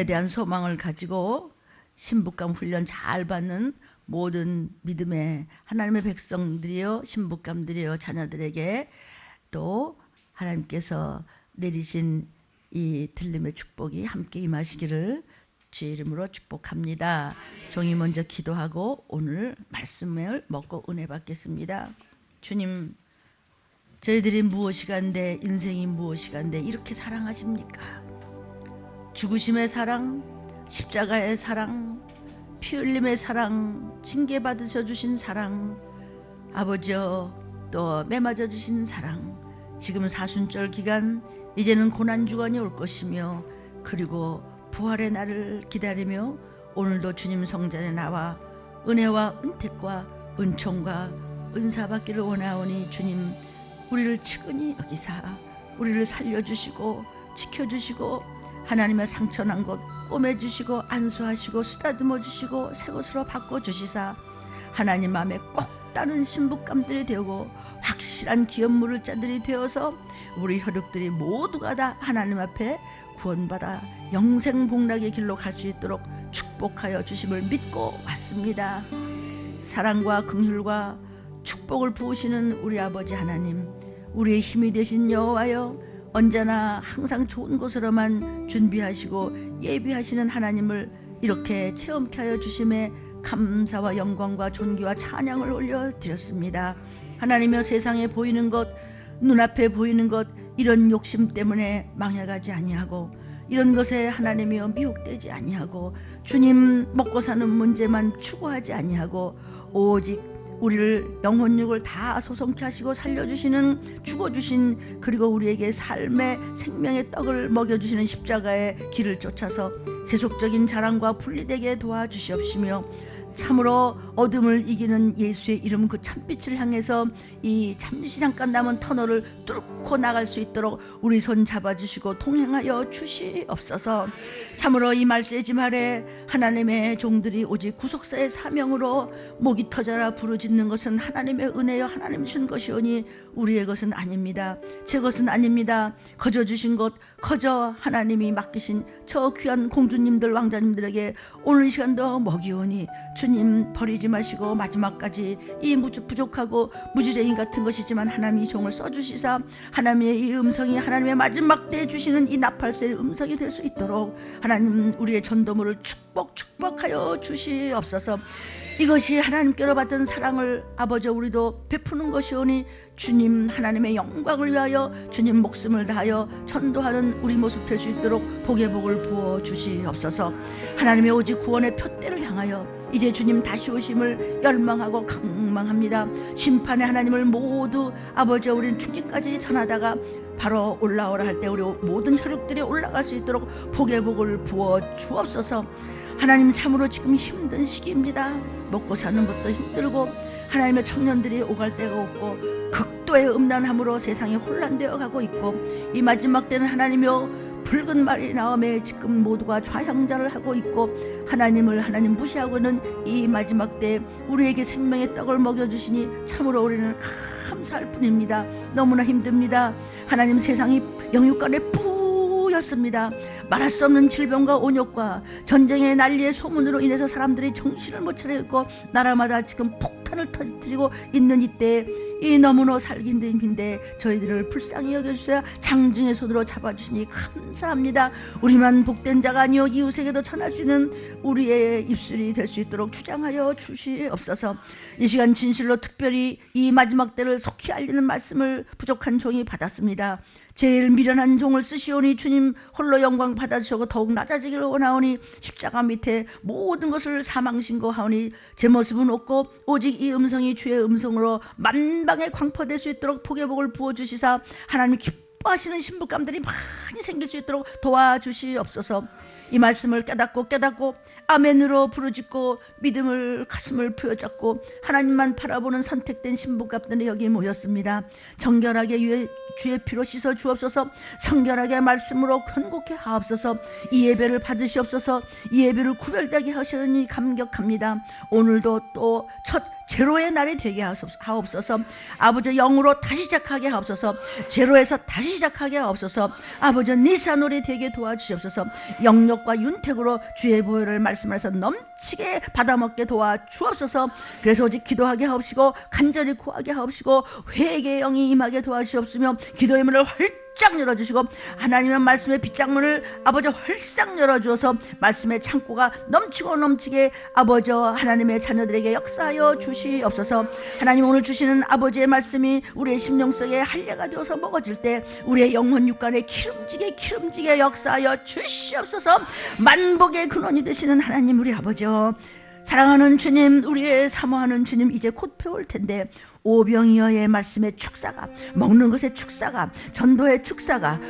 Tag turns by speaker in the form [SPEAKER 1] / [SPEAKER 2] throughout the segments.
[SPEAKER 1] 대한 소망을 가지고 신부감 훈련 잘 받는 모든 믿음의 하나님의 백성들이요, 신부감들이요, 자녀들에게 또 하나님께서 내리신 이 들림의 축복이 함께 임하시기를 주의 이름으로 축복합니다. 종이 먼저 기도하고 오늘 말씀을 먹고 은혜 받겠습니다. 주님, 저희들이 무엇이간데, 인생이 무엇이간데 이렇게 사랑하십니까? 죽으심의 사랑, 십자가의 사랑, 피 흘림의 사랑, 징계받으셔 주신 사랑, 아버지여 또 매맞아 주신 사랑, 지금 사순절 기간 이제는 고난주간이 올 것이며 그리고 부활의 날을 기다리며 오늘도 주님 성전에 나와 은혜와 은택과 은총과 은사 받기를 원하오니 주님, 우리를 측은히 여기사 우리를 살려주시고 지켜주시고 하나님의 상처난 곳 꼬매주시고 안수하시고 쓰다듬어 주시고 새 것으로 바꿔주시사 하나님 마음에 꼭 따른 신부감들이 되고 확실한 기업물을 자들이 되어서 우리 혈육들이 모두가 다 하나님 앞에 구원받아 영생복락의 길로 갈 수 있도록 축복하여 주심을 믿고 왔습니다. 사랑과 긍휼과 축복을 부으시는 우리 아버지 하나님, 우리의 힘이 되신 여호와여, 언제나 항상 좋은 곳으로만 준비하시고 예비하시는 하나님을 이렇게 체험케 하여 주심에 감사와 영광과 존귀와 찬양을 올려드렸습니다. 하나님여, 세상에 보이는 것, 눈앞에 보이는 것, 이런 욕심 때문에 망해가지 아니하고 이런 것에 하나님이여 미혹되지 아니하고 주님 먹고 사는 문제만 추구하지 아니하고 오직 우리를 영혼육을 다 소성케 하시고 살려주시는, 죽어주신, 그리고 우리에게 삶의 생명의 떡을 먹여주시는 십자가의 길을 쫓아서 세속적인 자랑과 분리되게 도와주시옵시며 참으로 어둠을 이기는 예수의 이름 그 참빛을 향해서 이 잠시 잠깐 남은 터널을 뚫고 나갈 수 있도록 우리 손 잡아주시고 동행하여 주시옵소서. 참으로 이 말세지 말에 하나님의 종들이 오직 구속사의 사명으로 목이 터져라 부르짖는 것은 하나님의 은혜여 하나님 주신 것이오니 우리의 것은 아닙니다. 제 것은 아닙니다. 거저 주신 것, 거저 하나님이 맡기신 저 귀한 공주님들 왕자님들에게 오늘 이 시간도 먹이오니 주님 버리지 마시고 마지막까지 이 부족하고 무지랭이 같은 것이지만 하나님이 이 종을 써주시사 하나님의 이 음성이 하나님의 마지막 때 주시는 이 나팔새의 음성이 될 수 있도록 하나님 우리의 전도물을 축복하여 주시옵소서. 이것이 하나님께로 받은 사랑을 아버지 우리도 베푸는 것이오니 주님 하나님의 영광을 위하여 주님 목숨을 다하여 전도하는 우리 모습 될 수 있도록 복의 복을 부어 주시옵소서. 하나님의 오직 구원의 표대를 향하여 이제 주님 다시 오심을 열망하고 강망합니다. 심판의 하나님을 모두 아버지 우리는 죽기까지 전하다가 바로 올라오라 할 때 우리 모든 혈육들이 올라갈 수 있도록 복의 복을 부어 주옵소서. 하나님 참으로 지금 힘든 시기입니다. 먹고 사는 것도 힘들고 하나님의 청년들이 오갈 데가 없고 극도의 음란함으로 세상이 혼란되어 가고 있고 이 마지막 때는 하나님이여 붉은 말이 나오매 지금 모두가 좌향자를 하고 있고 하나님을 무시하고는 이 마지막 때 우리에게 생명의 떡을 먹여주시니 참으로 우리는 감사할 뿐입니다. 너무나 힘듭니다. 하나님 세상이 영육간에 뿌였습니다. 말할 수 없는 질병과 온역과 전쟁의 난리의 소문으로 인해서 사람들이 정신을 못 차려 있고 나라마다 지금 폭탄을 터뜨리고 있는 이때 이 너무나 살기 힘든데 저희들을 불쌍히 여겨주셔야 장중의 손으로 잡아주시니 감사합니다. 우리만 복된 자가 아니요 이웃에게도 전할 수 있는 우리의 입술이 될 수 있도록 주장하여 주시옵소서. 이 시간 진실로 특별히 이 마지막 때를 속히 알리는 말씀을 부족한 종이 받았습니다. 제일 미련한 종을 쓰시오니 주님 홀로 영광 받아주시고 더욱 낮아지기를 원하오니 십자가 밑에 모든 것을 사망신고하오니 제 모습은 없고 오직 이 음성이 주의 음성으로 만방에 광포될 수 있도록 복의 복을 부어주시사 하나님 기뻐하시는 신부감들이 많이 생길 수 있도록 도와주시옵소서. 이 말씀을 깨닫고 아멘으로 부르짖고 믿음을 가슴을 부여잡고 하나님만 바라보는 선택된 신부감들이 여기 모였습니다. 정결하게 주의 피로 씻어 주옵소서. 성결하게 말씀으로 견고케 하옵소서. 이 예배를 받으시옵소서. 이 예배를 구별되게 하시니 감격합니다. 오늘도 또 첫 제로의 날이 되게 하옵소서. 아버지 영으로 다시 시작하게 하옵소서. 제로에서 다시 시작하게 하옵소서. 아버지 니사놀이 되게 도와주시옵소서. 영력과 윤택으로 주의 보혈을 말씀하셔서 넘치게 받아먹게 도와주옵소서. 그래서 오직 기도하게 하옵시고 간절히 구하게 하옵시고 회개의 영이 임하게 도와주시옵시며 기도의 문을 활짝 열어주시고 하나님의 말씀의 빗장문을 아버지 활짝 열어주어서 말씀의 창고가 넘치고 넘치게 아버지 하나님의 자녀들에게 역사하여 주시옵소서. 하나님 오늘 주시는 아버지의 말씀이 우리의 심령 속에 할례가 되어서 먹어질 때 우리의 영혼 육간에 기름지게 역사하여 주시옵소서. 만복의 근원이 되시는 하나님 우리 아버지여, 사랑하는 주님, 우리의 사모하는 주님, 이제 곧 배울 텐데 오병이어의 말씀의 축사가, 먹는 것의 축사가, 전도의 축사가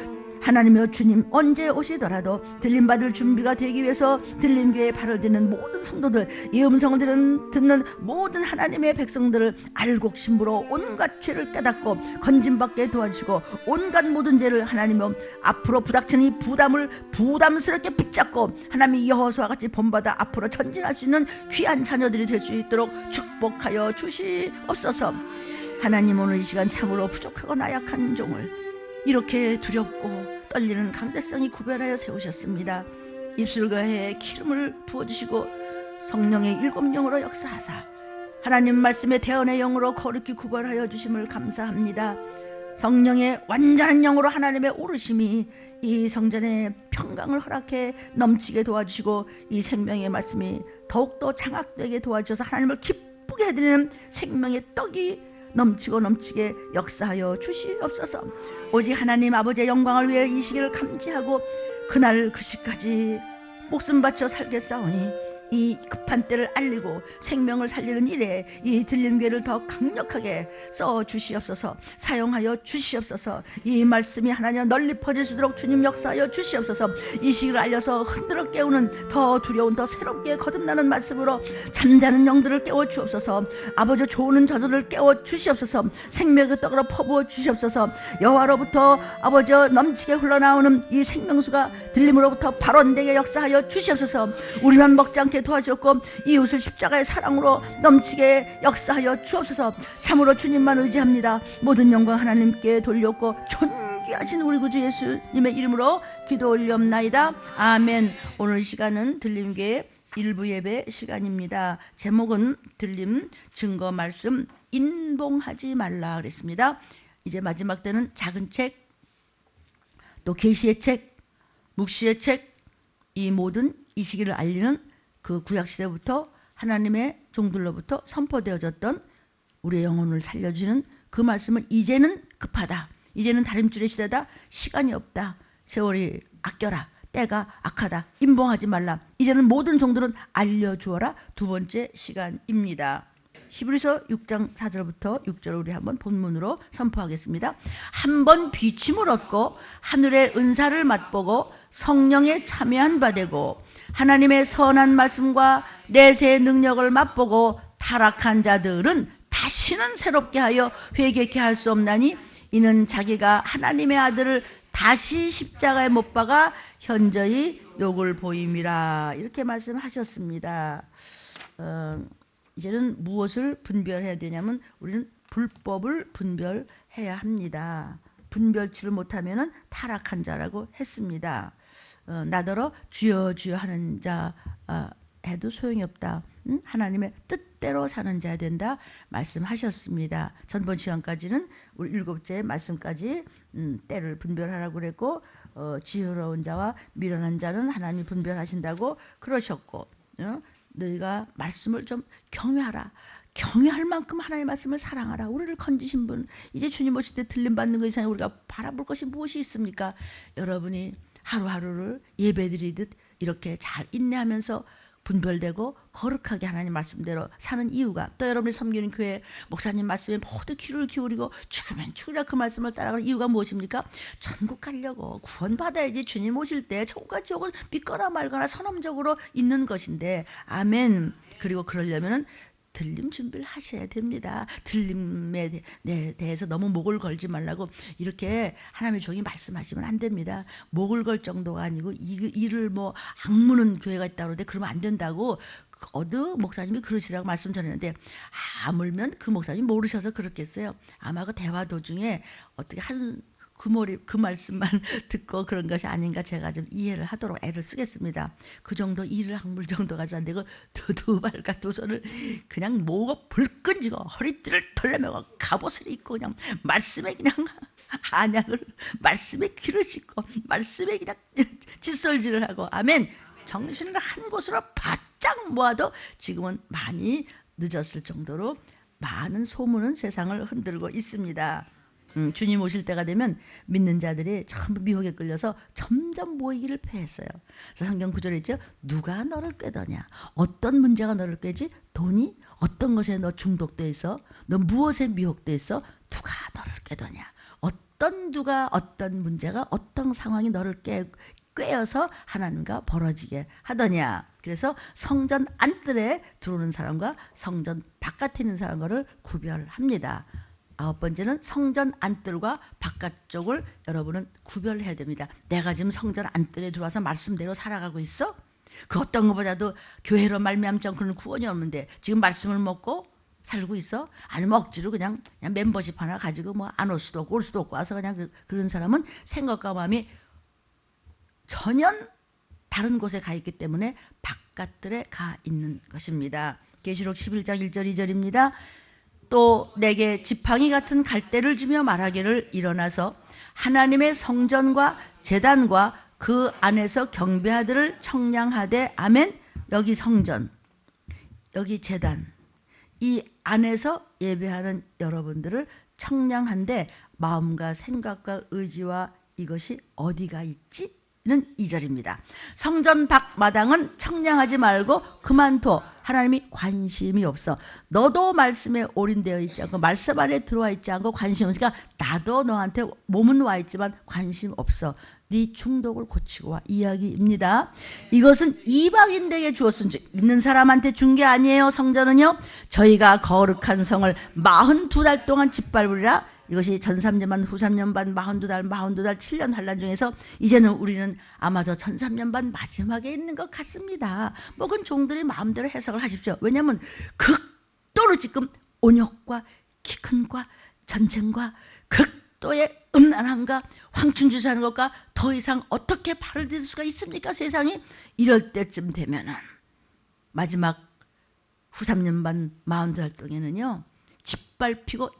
[SPEAKER 1] 하나님의 주님 언제 오시더라도 들림받을 준비가 되기 위해서 들림교회에 발을 드는 모든 성도들, 이 음성을 듣는 모든 하나님의 백성들을 알곡심부로 온갖 죄를 깨닫고 건짐받게 도와주시고 온갖 모든 죄를 하나님의 앞으로 부닥치는 이 부담을 부담스럽게 붙잡고 하나님이 여호수아와 같이 본받아 앞으로 전진할 수 있는 귀한 자녀들이 될 수 있도록 축복하여 주시옵소서. 하나님 오늘 이 시간 참으로 부족하고 나약한 종을 이렇게 두렵고 떨리는 강대성이 구별하여 세우셨습니다. 입술과 혀에 기름을 부어주시고 성령의 일곱 영으로 역사하사 하나님 말씀의 대언의 영으로 거룩히 구별하여 주심을 감사합니다. 성령의 완전한 영으로 하나님의 오르심이 이 성전의 평강을 허락해 넘치게 도와주시고 이 생명의 말씀이 더욱더 장악되게 도와주셔서 하나님을 기쁘게 해드리는 생명의 떡이 넘치게 역사하여 주시옵소서. 오직 하나님 아버지의 영광을 위해 이 시기를 감지하고 그날 그 시까지 목숨 바쳐 살겠사오니 이 급한 때를 알리고 생명을 살리는 일에 이 들림교회를 더 강력하게 써 주시옵소서. 사용하여 주시옵소서. 이 말씀이 하나님 널리 퍼질 수 있도록 주님 역사하여 주시옵소서. 이 시기를 알려서 흔들어 깨우는 더 두려운 더 새롭게 거듭나는 말씀으로 잠자는 영들을 깨워 주옵소서. 아버지 조는 저들을 깨워 주시옵소서. 생명의 떡으로 퍼부어 주시옵소서. 여호와로부터 아버지 넘치게 흘러나오는 이 생명수가 들림으로부터 발원되게 역사하여 주시옵소서. 우리만 먹지 않게 도와주었고 이웃을 십자가의 사랑으로 넘치게 역사하여 주옵소서. 참으로 주님만 의지합니다. 모든 영광 하나님께 돌렸고 존귀하신 우리 구주 예수님의 이름으로 기도 올리옵나이다. 아멘. 오늘 시간은 들림교회 일부 예배 시간입니다. 제목은 들림 증거 말씀 인봉하지 말라 그랬습니다. 이제 마지막 때는 작은 책, 또 계시의 책, 묵시의 책, 이 모든 이 시기를 알리는 그 구약시대부터 하나님의 종들로부터 선포되어졌던 우리의 영혼을 살려주는 그 말씀을 이제는 급하다, 이제는 다림줄의 시대다, 시간이 없다, 세월이 아껴라, 때가 악하다, 인봉하지 말라, 이제는 모든 종들은 알려주어라. 두 번째 시간입니다. 히브리서 6장 4절부터 6절을 우리 한번 본문으로 선포하겠습니다. 한번 비침을 얻고 하늘의 은사를 맛보고 성령에 참여한 바 되고 하나님의 선한 말씀과 내세의 능력을 맛보고 타락한 자들은 다시는 새롭게 하여 회개케 할 수 없나니 이는 자기가 하나님의 아들을 다시 십자가에 못 박아 현저히 욕을 보임이라. 이렇게 말씀하셨습니다. 이제는 무엇을 분별해야 되냐면 우리는 불법을 분별해야 합니다. 분별치를 못하면 타락한 자라고 했습니다. 나더러 주여 주여 하는 자 해도 소용이 없다. 하나님의 뜻대로 사는 자야 된다 말씀하셨습니다. 전번 시간까지는 우리 7째 말씀까지 때를 분별하라고 그랬고 지혜로운 자와 미련한 자는 하나님이 분별하신다고 그러셨고 너희가 말씀을 좀 경외하라. 경외할 만큼 하나님의 말씀을 사랑하라. 우리를 건지신 분, 이제 주님 오실 때 들림받는 것 이상에 우리가 바라볼 것이 무엇이 있습니까? 여러분이 하루하루를 예배드리듯 이렇게 잘 인내하면서 분별되고 거룩하게 하나님 말씀대로 사는 이유가, 또 여러분이 섬기는 교회 목사님 말씀에 모두 귀를 기울이고 죽으면 죽으라 그 말씀을 따라가는 이유가 무엇입니까? 천국 가려고, 구원받아야지 주님 오실 때 천국과 지옥은 믿거나 말거나 선언적으로 있는 것인데, 아멘. 그리고 그러려면은 들림 준비를 하셔야 됩니다. 들림에 대해서 너무 목을 걸지 말라고 이렇게 하나님의 종이 말씀하시면 안 됩니다. 목을 걸 정도가 아니고 이를 뭐 악무는 교회가 있다고 그러는데 그러면 안 된다고 어느 목사님이 그러시라고 말씀 전했는데 아물면 그 목사님이 모르셔서 그렇겠어요. 아마 그 대화 도중에 어떻게 그 말씀만 듣고 그런 것이 아닌가 제가 좀 이해를 하도록 애를 쓰겠습니다. 그 정도 이를 학물 정도가 안 되고 두 발과 두 손을 그냥 모으고 불끈 쥐고 허리띠를 털려매고 갑옷을 입고 그냥 말씀에 그냥 안약을 말씀에 귀를 씻고 말씀에 그냥 칫솔질을 하고 아멘. 정신을 한 곳으로 바짝 모아도 지금은 많이 늦었을 정도로 많은 소문은 세상을 흔들고 있습니다. 주님 오실 때가 되면 믿는 자들이 전부 미혹에 끌려서 점점 모이기를 패했어요. 그래서 성경 구절에 있죠. 누가 너를 꾀더냐. 어떤 문제가 너를 꾀지? 돈이? 어떤 것에 너 중독돼 있어? 너 무엇에 미혹돼 있어? 누가 너를 꾀더냐. 어떤 문제가 어떤 상황이 너를 꿰어서 하나님과 벌어지게 하더냐. 그래서 성전 안뜰에 들어오는 사람과 성전 바깥에 있는 사람과를 구별합니다. 9번째는 성전 안뜰과 바깥쪽을 여러분은 구별해야 됩니다. 내가 지금 성전 안뜰에 들어와서 말씀대로 살아가고 있어? 그 어떤 것보다도 교회로 말미암지 않고는 구원이 없는데 지금 말씀을 먹고 살고 있어? 아니면 억지로 그냥 멤버십 하나 가지고 뭐 안 올 수도 없고 올 수도 없고 와서 그냥 그런 사람은 생각과 마음이 전혀 다른 곳에 가 있기 때문에 바깥들에 가 있는 것입니다. 계시록 11장 1절 2절입니다. 또 내게 지팡이 같은 갈대를 주며 말하기를 일어나서 하나님의 성전과 제단과 그 안에서 경배하들을 청량하되 아멘. 여기 성전, 여기 제단, 이 안에서 예배하는 여러분들을 청량한데 마음과 생각과 의지와 이것이 어디가 있지? 는 2절입니다. 성전 밖 마당은 청량하지 말고 그만둬. 하나님이 관심이 없어. 너도 말씀에 올인되어 있지 않고 말씀 안에 들어와 있지 않고 관심 없으니까 나도 너한테 몸은 와 있지만 관심 없어. 네 중독을 고치고 와 이야기입니다. 이것은 이방인들에게 주었은지 믿는 사람한테 준 게 아니에요. 성전은요. 저희가 거룩한 성을 42달 동안 짓밟으리라. 이것이 전 3년 반, 후 3년 반, 42달, 7년 환란 중에서 이제는 우리는 아마도 전 3년 반 마지막에 있는 것 같습니다. 뭐 그건 종들이 마음대로 해석을 하십시오. 왜냐하면 극도로 지금 온역과 기근과 전쟁과 극도의 음란함과 황충주사하는 것과 더 이상 어떻게 발을 들 수가 있습니까? 세상이 이럴 때쯤 되면은 마지막 후 3년 반, 42달 동안에는요.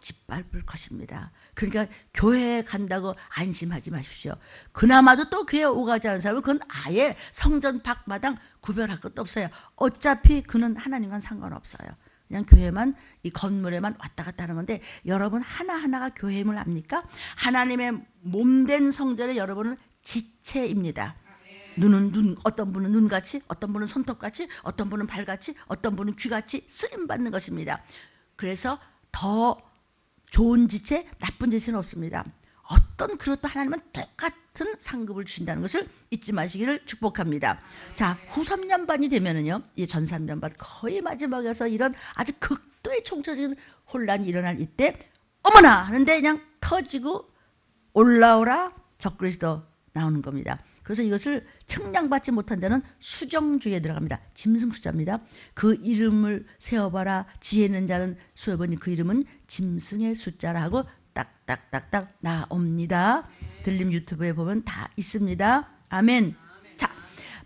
[SPEAKER 1] 짓밟을 것입니다. 그러니까 교회에 간다고 안심하지 마십시오. 그나마도 또 교회에 오가지 않은 사람은 그건 아예 성전 밖마당 구별할 것도 없어요. 어차피 그는 하나님과는 상관없어요. 그냥 교회만 이 건물에만 왔다 갔다 하는 건데 여러분 하나하나가 교회임을 압니까? 하나님의 몸된 성전에 여러분은 지체입니다. 눈은 눈, 어떤 분은 눈같이, 어떤 분은 손톱같이, 어떤 분은 발같이, 어떤 분은 귀같이 쓰임받는 것입니다. 그래서 더 좋은 지체, 나쁜 지체는 없습니다. 어떤 그릇도 하나님은 똑같은 상급을 주신다는 것을 잊지 마시기를 축복합니다. 자, 후 3년 반이 되면은요, 이 전 3년 반 거의 마지막에서 이런 아주 극도의 총체적인 혼란이 일어날 이때, 어머나! 하는데 그냥 터지고 올라오라 적그리스도 나오는 겁니다. 그래서 이것을 측량받지 못한 자는 수정주에 들어갑니다. 짐승 숫자입니다. 그 이름을 세어봐라. 지혜 있는 자는 수어보니 그 이름은 짐승의 숫자라 하고 딱딱딱딱 나옵니다. 들림 유튜브에 보면 다 있습니다. 아멘. 자,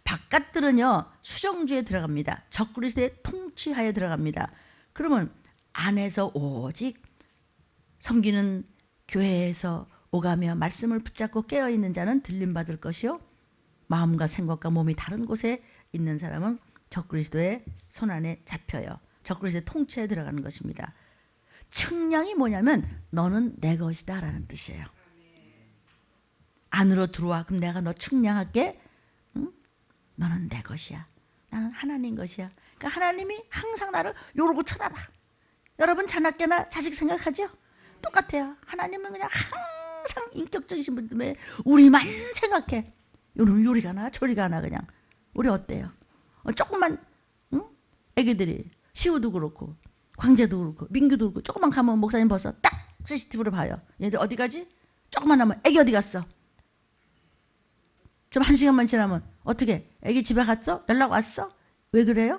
[SPEAKER 1] 바깥들은요 수정주에 들어갑니다. 적그리스도의 통치하에 들어갑니다. 그러면 안에서 오직 섬기는 교회에서 오가며 말씀을 붙잡고 깨어있는 자는 들림받을 것이요 마음과 생각과 몸이 다른 곳에 있는 사람은 적그리스도의 손안에 잡혀요. 적그리스도의 통치에 들어가는 것입니다. 측량이 뭐냐면 너는 내 것이다 라는 뜻이에요. 안으로 들어와. 그럼 내가 너 측량할게. 응? 너는 내 것이야. 나는 하나님 것이야. 그러니까 하나님이 항상 나를 요러고 쳐다봐. 여러분 자나깨나 자식 생각하죠? 똑같아요. 하나님은 그냥 항상 인격적이신 분들 왜 우리만 생각해. 요놈 요리 가나 저리 가나 그냥. 우리 어때요? 조금만 응? 애기들이 시우도 그렇고 광재도 그렇고 민규도 그렇고 조금만 가면 목사님 벌써 딱 CCTV로 봐요. 얘들 어디 가지? 조금만 하면 애기 어디 갔어? 좀 1시간만 지나면 어떻게? 애기 집에 갔어? 연락 왔어? 왜 그래요?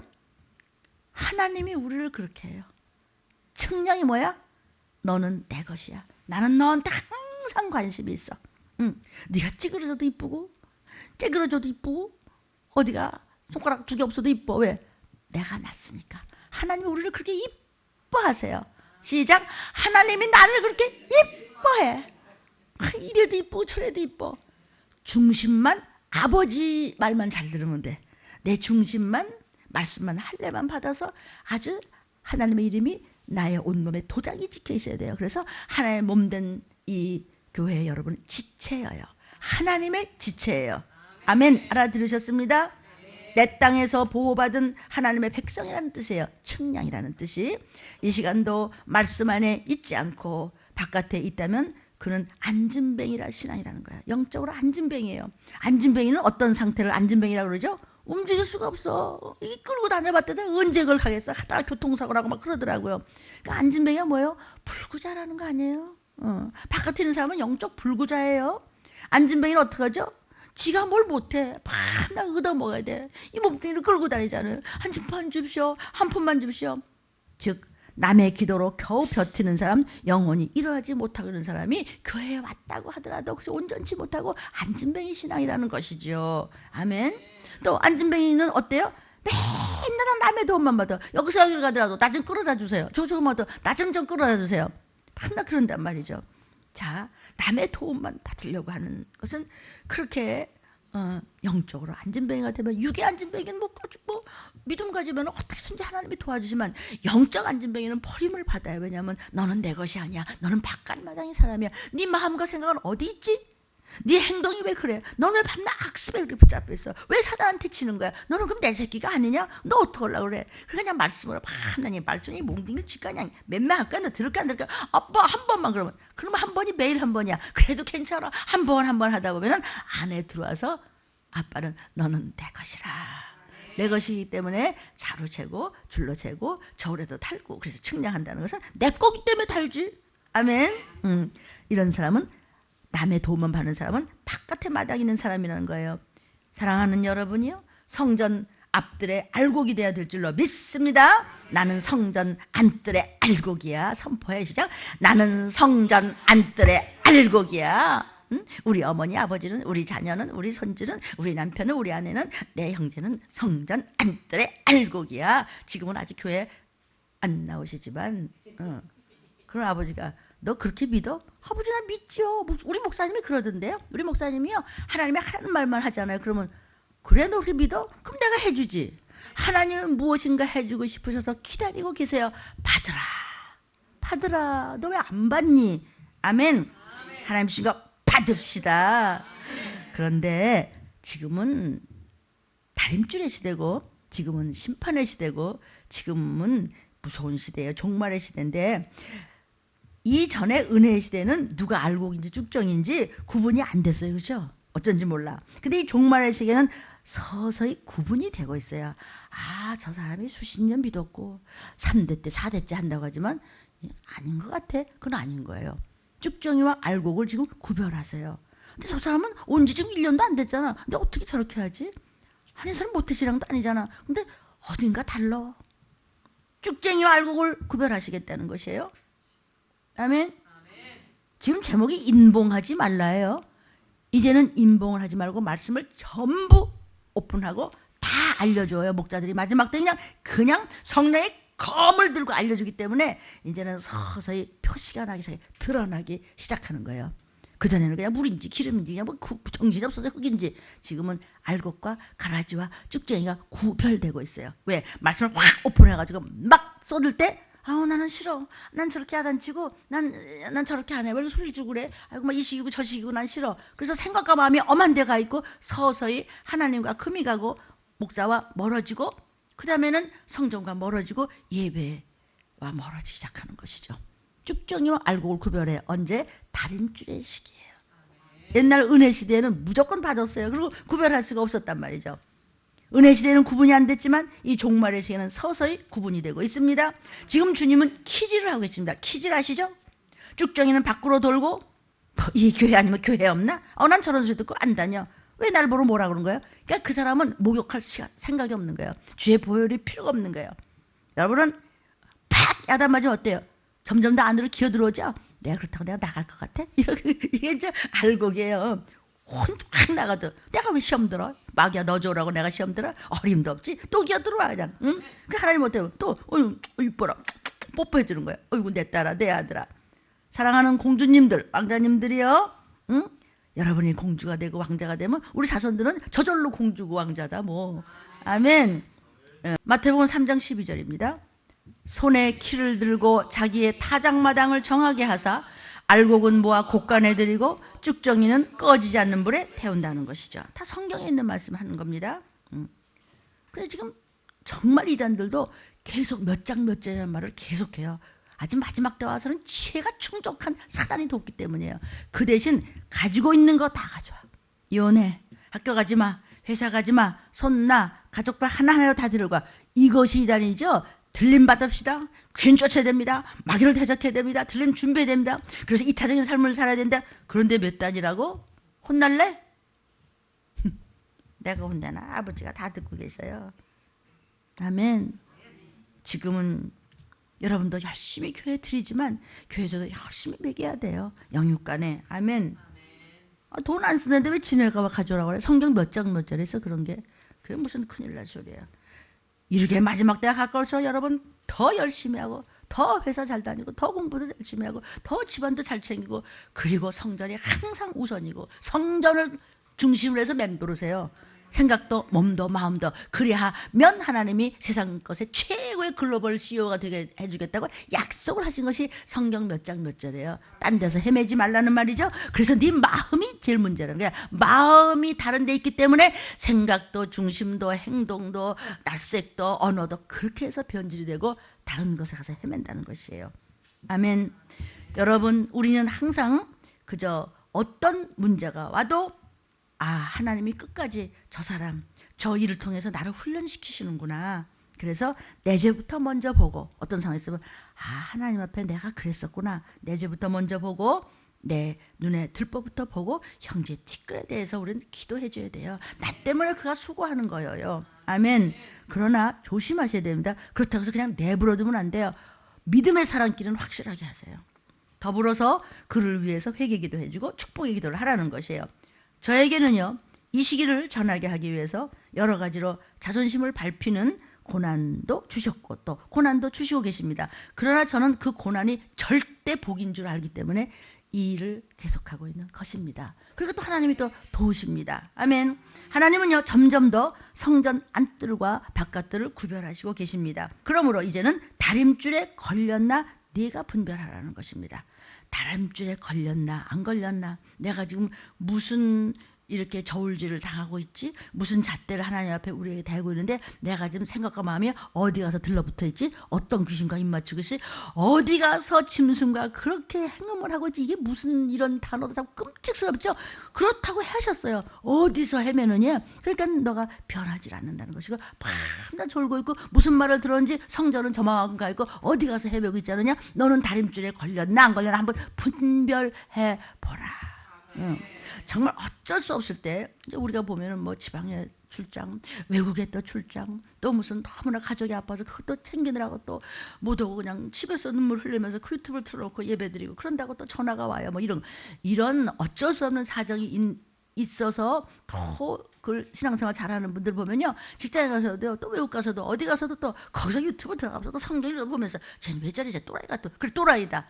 [SPEAKER 1] 하나님이 우리를 그렇게 해요. 측량이 뭐야? 너는 내 것이야. 나는 너한테 항상 관심이 있어. 네가 찌그러져도 이쁘고 찌그러져도 이쁘고 어디가 손가락 2개 없어도 이뻐. 왜? 내가 났으니까. 하나님이 우리를 그렇게 이뻐하세요. 시작. 하나님이 나를 그렇게 이뻐해. 이래도 이쁘고 저래도 이뻐. 중심만 아버지 말만 잘 들으면 돼. 내 중심만 말씀만 할례만 받아서 아주 하나님의 이름이 나의 온몸에 도장이 찍혀 있어야 돼요. 그래서 하나의 몸된 이 교회 여러분 지체예요. 하나님의 지체예요. 아멘. 알아들으셨습니다? 내 땅에서 보호받은 하나님의 백성이라는 뜻이에요. 측량이라는 뜻이. 이 시간도 말씀 안에 있지 않고 바깥에 있다면 그는 안진뱅이라 신앙이라는 거예요. 영적으로 안진뱅이에요. 안진뱅이는 어떤 상태를 안진뱅이라고 그러죠? 움직일 수가 없어. 이 끌고 다녀봤더니 언제 그걸 가겠어. 하다가 교통사고 나고 막 그러더라고요. 그러니까 안진뱅이가 뭐예요? 불구자라는 거 아니에요? 바깥에 있는 사람은 영적 불구자예요. 안진뱅이는 어떻게 하죠? 지가 뭘 못해. 밤낮 얻어먹어야 돼. 이 몸뚱이를 끌고 다니잖아요. 한 푼만 줍시오. 한 푼만 줍시오. 즉 남의 기도로 겨우 버티는 사람, 영혼이 이러하지 못하고 있는 사람이 교회에 왔다고 하더라도 그래서 온전치 못하고 안진뱅이 신앙이라는 것이죠. 아멘. 또 안진뱅이는 어때요? 맨날 남의 도움만 받아. 여기서 여기를 가더라도 나 좀 끌어다 주세요. 저쪽만 나 좀 끌어다 주세요. 밤낮 그런단 말이죠. 자, 남의 도움만 받으려고 하는 것은 그렇게 영적으로 안진뱅이가 되면, 육의 안진뱅이는 뭐 믿음 가지면 어떻게든지 하나님이 도와주지만 영적 안진뱅이는 버림을 받아요. 왜냐하면 너는 내 것이 아니야. 너는 바깥마당의 사람이야. 네 마음과 생각은 어디 있지? 네 행동이 왜 그래? 너는 왜 밤낮 악습에 그렇게 붙잡혀 있어? 왜 사단한테 치는 거야? 너는 그럼 내 새끼가 아니냐? 너 어떻게 하려고 그래? 그냥 말씀으로 하나님 말씀이 몽둥이를 칠까 그냥 맨날 할까? 너 들을까 안 들을까? 아빠 한 번만 그러면 한 번이 매일 한 번이야. 그래도 괜찮아. 한 번 하다 보면은 안에 들어와서 아빠는 너는 내 것이라. 내 것이기 때문에 자로 재고 줄로 재고 저울에도 달고 그래서 측량한다는 것은 내 거기 때문에 달지. 아멘. 이런 사람은, 남의 도움만 받는 사람은 바깥에 마당 있는 사람이라는 거예요. 사랑하는 여러분이요, 성전 앞뜰에 알곡이 되어야 될 줄로 믿습니다. 나는 성전 안뜰에 알곡이야. 선포해. 시작. 나는 성전 안뜰에 알곡이야. 우리 어머니 아버지는, 우리 자녀는, 우리 손주는, 우리 남편은, 우리 아내는, 내 형제는 성전 안뜰에 알곡이야. 지금은 아직 교회 안 나오시지만 그런 아버지가 너 그렇게 믿어? 아버지 나 믿죠. 우리 목사님이 그러던데요. 우리 목사님이요, 하나님이 하라는 말만 하잖아요. 그러면 그래 너 그렇게 믿어? 그럼 내가 해주지. 하나님은 무엇인가 해주고 싶으셔서 기다리고 계세요. 받으라. 너 왜 안 받니? 아멘. 하나님 주신 거 받읍시다. 그런데 지금은 다림줄의 시대고, 지금은 심판의 시대고, 지금은 무서운 시대예요. 종말의 시대인데, 이전에 은혜의 시대는 누가 알곡인지 쭉정인지 구분이 안 됐어요. 그렇죠? 어쩐지 몰라. 근데 이 종말의 시대는 서서히 구분이 되고 있어요. 아, 저 사람이 수십 년 믿었고 3대 때 4대째 한다고 하지만 아닌 것 같아. 그건 아닌 거예요. 쭉정이와 알곡을 지금 구별하세요. 근데 저 사람은 온 지 지금 1년도 안 됐잖아. 근데 어떻게 저렇게 하지? 아니, 사람 모태신앙도 아니잖아. 근데 어딘가 달라. 쭉정이와 알곡을 구별하시겠다는 것이에요. 아멘. 지금 제목이 인봉하지 말라예요. 이제는 인봉을 하지 말고 말씀을 전부 오픈하고 다 알려줘요. 목자들이 마지막 때 그냥 성령의 검을 들고 알려주기 때문에 이제는 서서히 표시가 나기 시작해, 드러나기 시작하는 거예요. 그전에는 그냥 물인지 기름인지 그냥 뭐 정신이 없어서 흙인지, 지금은 알곡과 가라지와 쭉정이가 구별되고 있어요. 왜? 말씀을 확 오픈해가지고 막 쏟을 때 아우 나는 싫어. 난 저렇게 야단치고 난 저렇게 안 해. 왜 이렇게 소리를 주고 그래? 아이고 막 이 시기고 저 시기고 난 싫어. 그래서 생각과 마음이 엄한 데가 있고 서서히 하나님과 금이 가고 목자와 멀어지고 그 다음에는 성전과 멀어지고 예배와 멀어지기 시작하는 것이죠. 쭉정이와 알곡을 구별해. 언제? 다림줄의 시기예요. 옛날 은혜 시대에는 무조건 받았어요. 그리고 구별할 수가 없었단 말이죠. 은혜 시대는 구분이 안 됐지만 이 종말의 시대는 서서히 구분이 되고 있습니다. 지금 주님은 키질을 하고 계십니다. 키질 아시죠? 쭉정이는 밖으로 돌고 이 교회 아니면 교회 없나? 난 저런 소리 듣고 안 다녀. 왜 날 보러 뭐라 그런 거예요? 그러니까 그 사람은 목욕할 생각이 없는 거예요. 주의 보혈이 필요가 없는 거예요. 여러분은 팍 야단 맞으면 어때요? 점점 더 안으로 기어 들어오죠? 내가 그렇다고 내가 나갈 것 같아? 이게 이제 알곡이에요. 확 나가도 내가 왜 시험 들어? 마귀야 너 줘라고 내가 시험 들어? 어림도 없지. 또 기어 들어와 그냥. 응? 그 하나님 어때요? 또 이뻐라 뽀뽀해 주는 거야. 어이구 내 딸아 내 아들아. 사랑하는 공주님들 왕자님들이요. 응? 여러분이 공주가 되고 왕자가 되면 우리 자손들은 저절로 공주고 왕자다 뭐. 아멘. 마태복음 3장 12절입니다. 손에 키를 들고 자기의 타작마당을 정하게 하사 알곡은 모아 곡간에 들이고 쭉정이는 꺼지지 않는 불에 태운다는 것이죠. 다 성경에 있는 말씀 하는 겁니다. 그래서 지금 정말 이단들도 계속 몇 장 몇 절이라는 말을 계속해요. 아주 마지막 때 와서는 지혜가 충족한 사단이 돕기 때문이에요. 그 대신 가지고 있는 거 다 가져와. 이혼해. 학교 가지 마. 회사 가지 마. 손 나. 가족들 하나하나로 다 들어가. 이것이 이단이죠. 들림 받읍시다. 귀신 쫓아야 됩니다. 마귀를 대적해야 됩니다. 들림 준비해야 됩니다. 그래서 이타적인 삶을 살아야 된다. 그런데 몇 단이라고? 혼날래? 내가 혼내나? 아버지가 다 듣고 계세요. 아멘. 지금은 여러분도 열심히 교회 드리지만 교회에서도 열심히 매겨야 돼요. 영육간에. 아멘. 돈 안 쓰는데 왜 지네가 가져오라고 그래? 성경 몇 장 몇 절에서 그런 게. 그게 무슨 큰일 날 소리예요. 이렇게 마지막 때가 가까워서 여러분 더 열심히 하고 더 회사 잘 다니고 더 공부도 열심히 하고 더 집안도 잘 챙기고 그리고 성전이 항상 우선이고 성전을 중심으로 해서 맴도르세요. 생각도 몸도 마음도 그리하면 하나님이 세상 것의 최고의 글로벌 CEO가 되게 해주겠다고 약속을 하신 것이 성경 몇 장 몇 절이에요. 딴 데서 헤매지 말라는 말이죠. 그래서 네 마음이 제일 문제라는 거야. 마음이 다른 데 있기 때문에 생각도 중심도 행동도 낯색도 언어도 그렇게 해서 변질이 되고 다른 것에 가서 헤맨다는 것이에요. 아멘. 여러분 우리는 항상 그저 어떤 문제가 와도 하나님이 끝까지 저 사람, 저 일을 통해서 나를 훈련시키시는구나. 그래서 내 죄부터 먼저 보고 어떤 상황이 있으면 하나님 앞에 내가 그랬었구나. 내 죄부터 먼저 보고 내 눈에 들보부터 보고 형제 티끌에 대해서 우리는 기도해 줘야 돼요. 나 때문에 그가 수고하는 거예요. 아멘. 그러나 조심하셔야 됩니다. 그렇다고 해서 그냥 내버려두면 안 돼요. 믿음의 사람끼리는 확실하게 하세요. 더불어서 그를 위해서 회개기도 해주고 축복의 기도를 하라는 것이에요. 저에게는요, 이 시기를 전하게 하기 위해서 여러 가지로 자존심을 밟히는 고난도 주셨고 또 고난도 주시고 계십니다. 그러나 저는 그 고난이 절대 복인 줄 알기 때문에 이 일을 계속하고 있는 것입니다. 그리고 또 하나님이 또 도우십니다. 아멘. 하나님은요 점점 더 성전 안뜰과 바깥뜰을 구별하시고 계십니다. 그러므로 이제는 다림줄에 걸렸나 네가 분별하라는 것입니다. 다림줄에 걸렸나 안 걸렸나, 내가 지금 무슨 이렇게 저울질을 당하고 있지, 무슨 잣대를 하나님 앞에 우리에게 대고 있는데 내가 지금 생각과 마음이 어디 가서 들러붙어 있지, 어떤 귀신과 입맞추고 있지, 어디 가서 짐승과 그렇게 행음을 하고 있지, 이게 무슨 이런 단어도 참 끔찍스럽죠. 그렇다고 하셨어요. 어디서 헤매느냐. 그러니까 너가 변하지 않는다는 것이고 밤낮 졸고 있고 무슨 말을 들었는지 성전은 저만큼 가 있고 어디 가서 헤매고 있지 않느냐. 너는 다림줄에 걸렸나 안 걸렸나 한번 분별해 보라. 정말 어쩔 수 없을 때 이제 우리가 보면은 뭐 지방에 출장, 외국에 또 출장, 또 무슨 너무나 가족이 아파서 그것도 챙기느라고 또 못 오고 그냥 집에서 눈물 흘리면서 그 유튜브를 틀어놓고 예배드리고 그런다고 또 전화가 와요. 뭐 이런 어쩔 수 없는 사정이 있어서 더 그 신앙생활 잘하는 분들 보면요, 직장에 가서도 또 외국 가서도 어디 가서도 또 거기서 유튜브 들어가면서 또 성경을 보면서 쟤는 왜 저리 쟤 또라이가 또 그래 또라이다.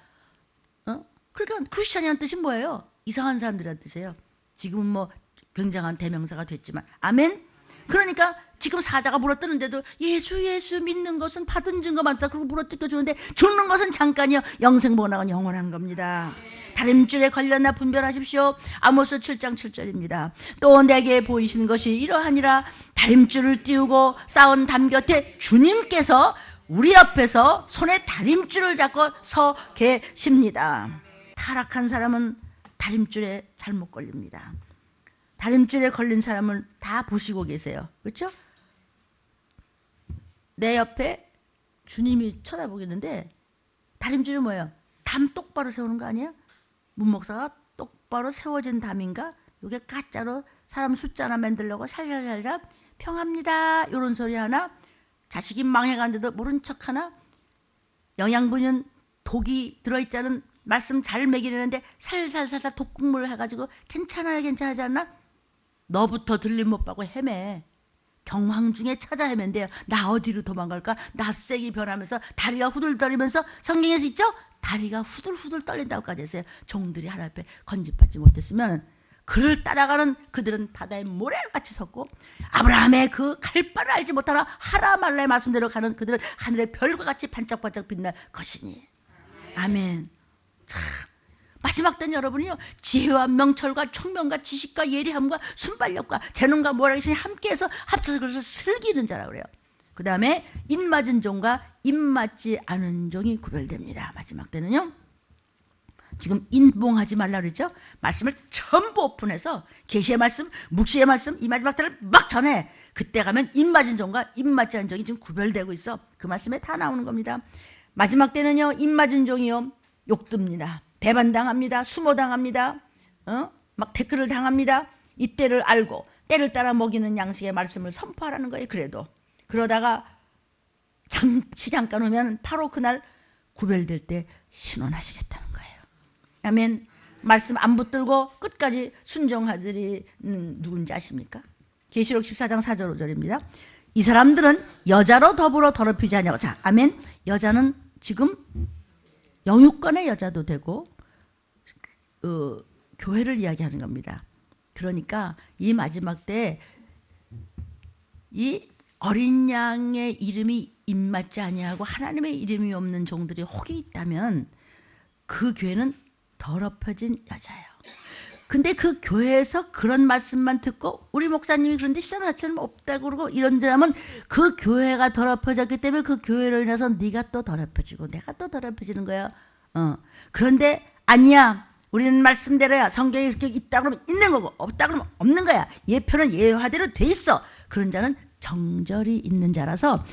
[SPEAKER 1] 그러니까 크리스찬이라는 뜻이 뭐예요? 이상한 사람들이라는 뜻이에요. 지금은 뭐 굉장한 대명사가 됐지만 아멘. 그러니까 지금 사자가 물어뜯는데도 예수 믿는 것은 받은 증거 많다 그러고 물어뜯겨 주는데 죽는 것은 잠깐이요 영생보나가 영원한 겁니다. 다림줄에 걸렸나 분별하십시오. 아모스 7장 7절입니다. 또 내게 보이시는 것이 이러하니라. 다림줄을 띄우고 싸운 담 곁에 주님께서 우리 옆에서 손에 다림줄을 잡고 서 계십니다. 타락한 사람은 다림줄에 잘못 걸립니다. 다림줄에 걸린 사람을 다 보시고 계세요. 그렇죠? 내 옆에 주님이 쳐다보겠는데 다림줄이 뭐예요? 담 똑바로 세우는 거 아니에요? 문목사가 똑바로 세워진 담인가? 이게 가짜로 사람 숫자 하나 만들려고 살살살살 평합니다 이런 소리 하나 자식이 망해가는데도 모른 척하나? 영양분은 독이 들어있자는 말씀 잘 먹이려는데 살살살살 독국물을 해가지고 괜찮아하지 않나? 너부터 들림 못 받고 헤매. 경황 중에 찾아 헤맨대요. 나 어디로 도망갈까? 낯색이 변하면서 다리가 후들거리면서 성경에서 있죠? 다리가 후들후들 떨린다고까지 했어요. 종들이 하나님 앞에 건집받지 못했으면 그를 따라가는 그들은 바다의 모래같이 섰고, 아브라함의 그 갈 바를 알지 못하나 하라 말라의 말씀대로 가는 그들은 하늘의 별과 같이 반짝반짝 빛날 것이니. 아멘. 참 마지막 때는 여러분이요, 지혜와 명철과 총명과 지식과 예리함과 순발력과 재능과 모략이 함께해서 합쳐서 그래서 슬기는 자라고 그래요. 그 다음에 입맞은 종과 입맞지 않은 종이 구별됩니다. 마지막 때는요, 지금 인봉하지 말라 그랬죠? 말씀을 전부 오픈해서 계시의 말씀, 묵시의 말씀, 이 마지막 때를 막 전해. 그때 가면 입맞은 종과 입맞지 않은 종이 지금 구별되고 있어. 그 말씀에 다 나오는 겁니다. 마지막 때는요, 입맞은 종이요, 욕듭니다. 배반당합니다. 수모당합니다. 막 댓글을 당합니다. 이때를 알고 때를 따라 먹이는 양식의 말씀을 선포하라는 거예요. 그래도 그러다가 잠깐 오면 바로 그날 구별될 때 신원하시겠다는 거예요. 아멘. 말씀 안 붙들고 끝까지 순종하들이 누군지 아십니까? 계시록 14장 4절 5절입니다. 이 사람들은 여자로 더불어 더럽히지 않냐고. 자, 아멘. 여자는 지금 영유권의 여자도 되고 교회를 이야기하는 겁니다. 그러니까 이 마지막 때 이 어린 양의 이름이 입맞지 아니하고 하나님의 이름이 없는 종들이 혹이 있다면 그 교회는 더럽혀진 여자예요. 근데 그 교회에서 그런 말씀만 듣고 우리 목사님이 그런데 시장하처럼 없다고 그러고 이런들하면 그 교회가 더럽혀졌기 때문에 그 교회로 인해서 네가 또 더럽혀지고 내가 또 더럽혀지는 거야. 그런데 아니야. 우리는 말씀대로야. 성경이 이렇게 있다 그러면 있는 거고 없다 그러면 없는 거야. 예표는 예화대로 돼 있어. 그런 자는 정절이 있는 자라서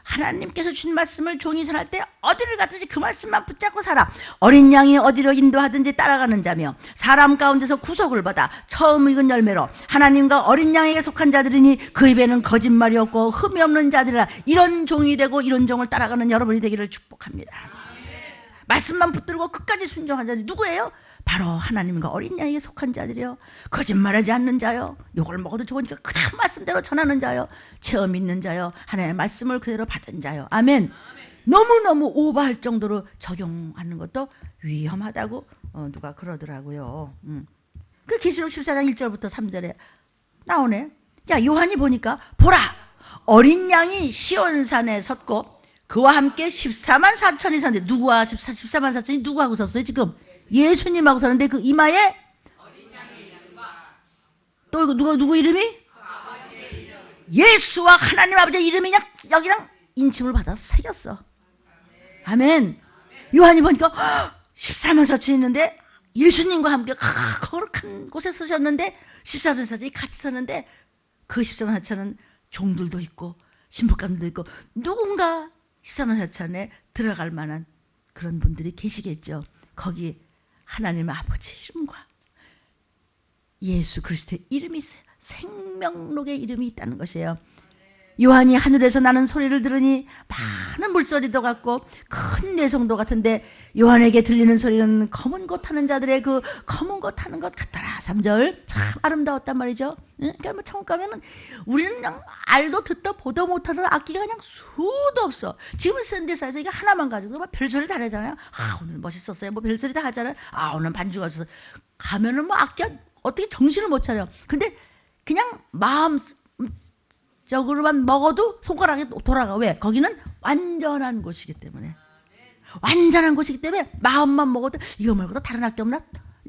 [SPEAKER 1] 하나님께서 주신 말씀을 종이 전할 때 어디를 가든지 그 말씀만 붙잡고 살아. 어린 양이 어디로 인도하든지 따라가는 자며 사람 가운데서 구속을 받아 처음 익은 열매로 하나님과 어린 양에게 속한 자들이니 그 입에는 거짓말이 없고 흠이 없는 자들이라. 이런 종이 되고 이런 종을 따라가는 여러분이 되기를 축복합니다. 말씀만 붙들고 끝까지 순종한 자들이 누구예요? 바로 하나님과 어린 양에게 속한 자들이요. 거짓말하지 않는 자요. 욕을 먹어도 좋으니까 그냥 말씀대로 전하는 자요. 체험 있는 자요. 하나님의 말씀을 그대로 받은 자요. 아멘. 너무너무 오버할 정도로 적용하는 것도 위험하다고 누가 그러더라고요. 그 계시록 14장 1절부터 3절에 나오네. 야, 요한이 보니까 보라, 어린 양이 시온산에 섰고 그와 함께 14만 4천이 섰는데 누구와 14만 4천이 누구하고 섰어요 지금? 예수님하고 서는데 그 이마에 또 누구 이름이? 예수와 하나님 아버지의 이름이 그냥 여기랑 인침을 받아서 새겼어. 아멘. 요한이 보니까 14만 4천이 있는데 예수님과 함께 거룩한 곳에 서셨는데 14만 4천이 같이 섰는데 그 14만 4천은 종들도 있고 신부감들도 있고 누군가 14만 4천에 들어갈 만한 그런 분들이 계시겠죠. 거기 하나님 아버지 이름과 예수 그리스도의 이름이 있어요. 생명록의 이름이 있다는 것이에요. 요한이 하늘에서 나는 소리를 들으니 많은 물소리도 같고 큰 내성도 같은데 요한에게 들리는 소리는 검은 것 타는 자들의 그 검은 것 타는 것 같더라. 3절 참 아름다웠단 말이죠. 그러니까 뭐 천국 가면은 우리는 그냥 알도 듣도 보도 못하는 악기가 그냥 수도 없어. 지금 샌드사에서 이거 하나만 가지고 막 별소리 다 하잖아요. 아 오늘 멋있었어요. 뭐 별소리 다 하잖아요. 아 오늘 반주가 좋았어. 가면은 뭐 악기가 어떻게 정신을 못 차려. 근데 그냥 마음 적으로만 먹어도 손가락이 돌아가. 왜? 거기는 완전한 곳이기 때문에. 완전한 곳이기 때문에 마음만 먹어도 이거 말고도 다른 학교 없나?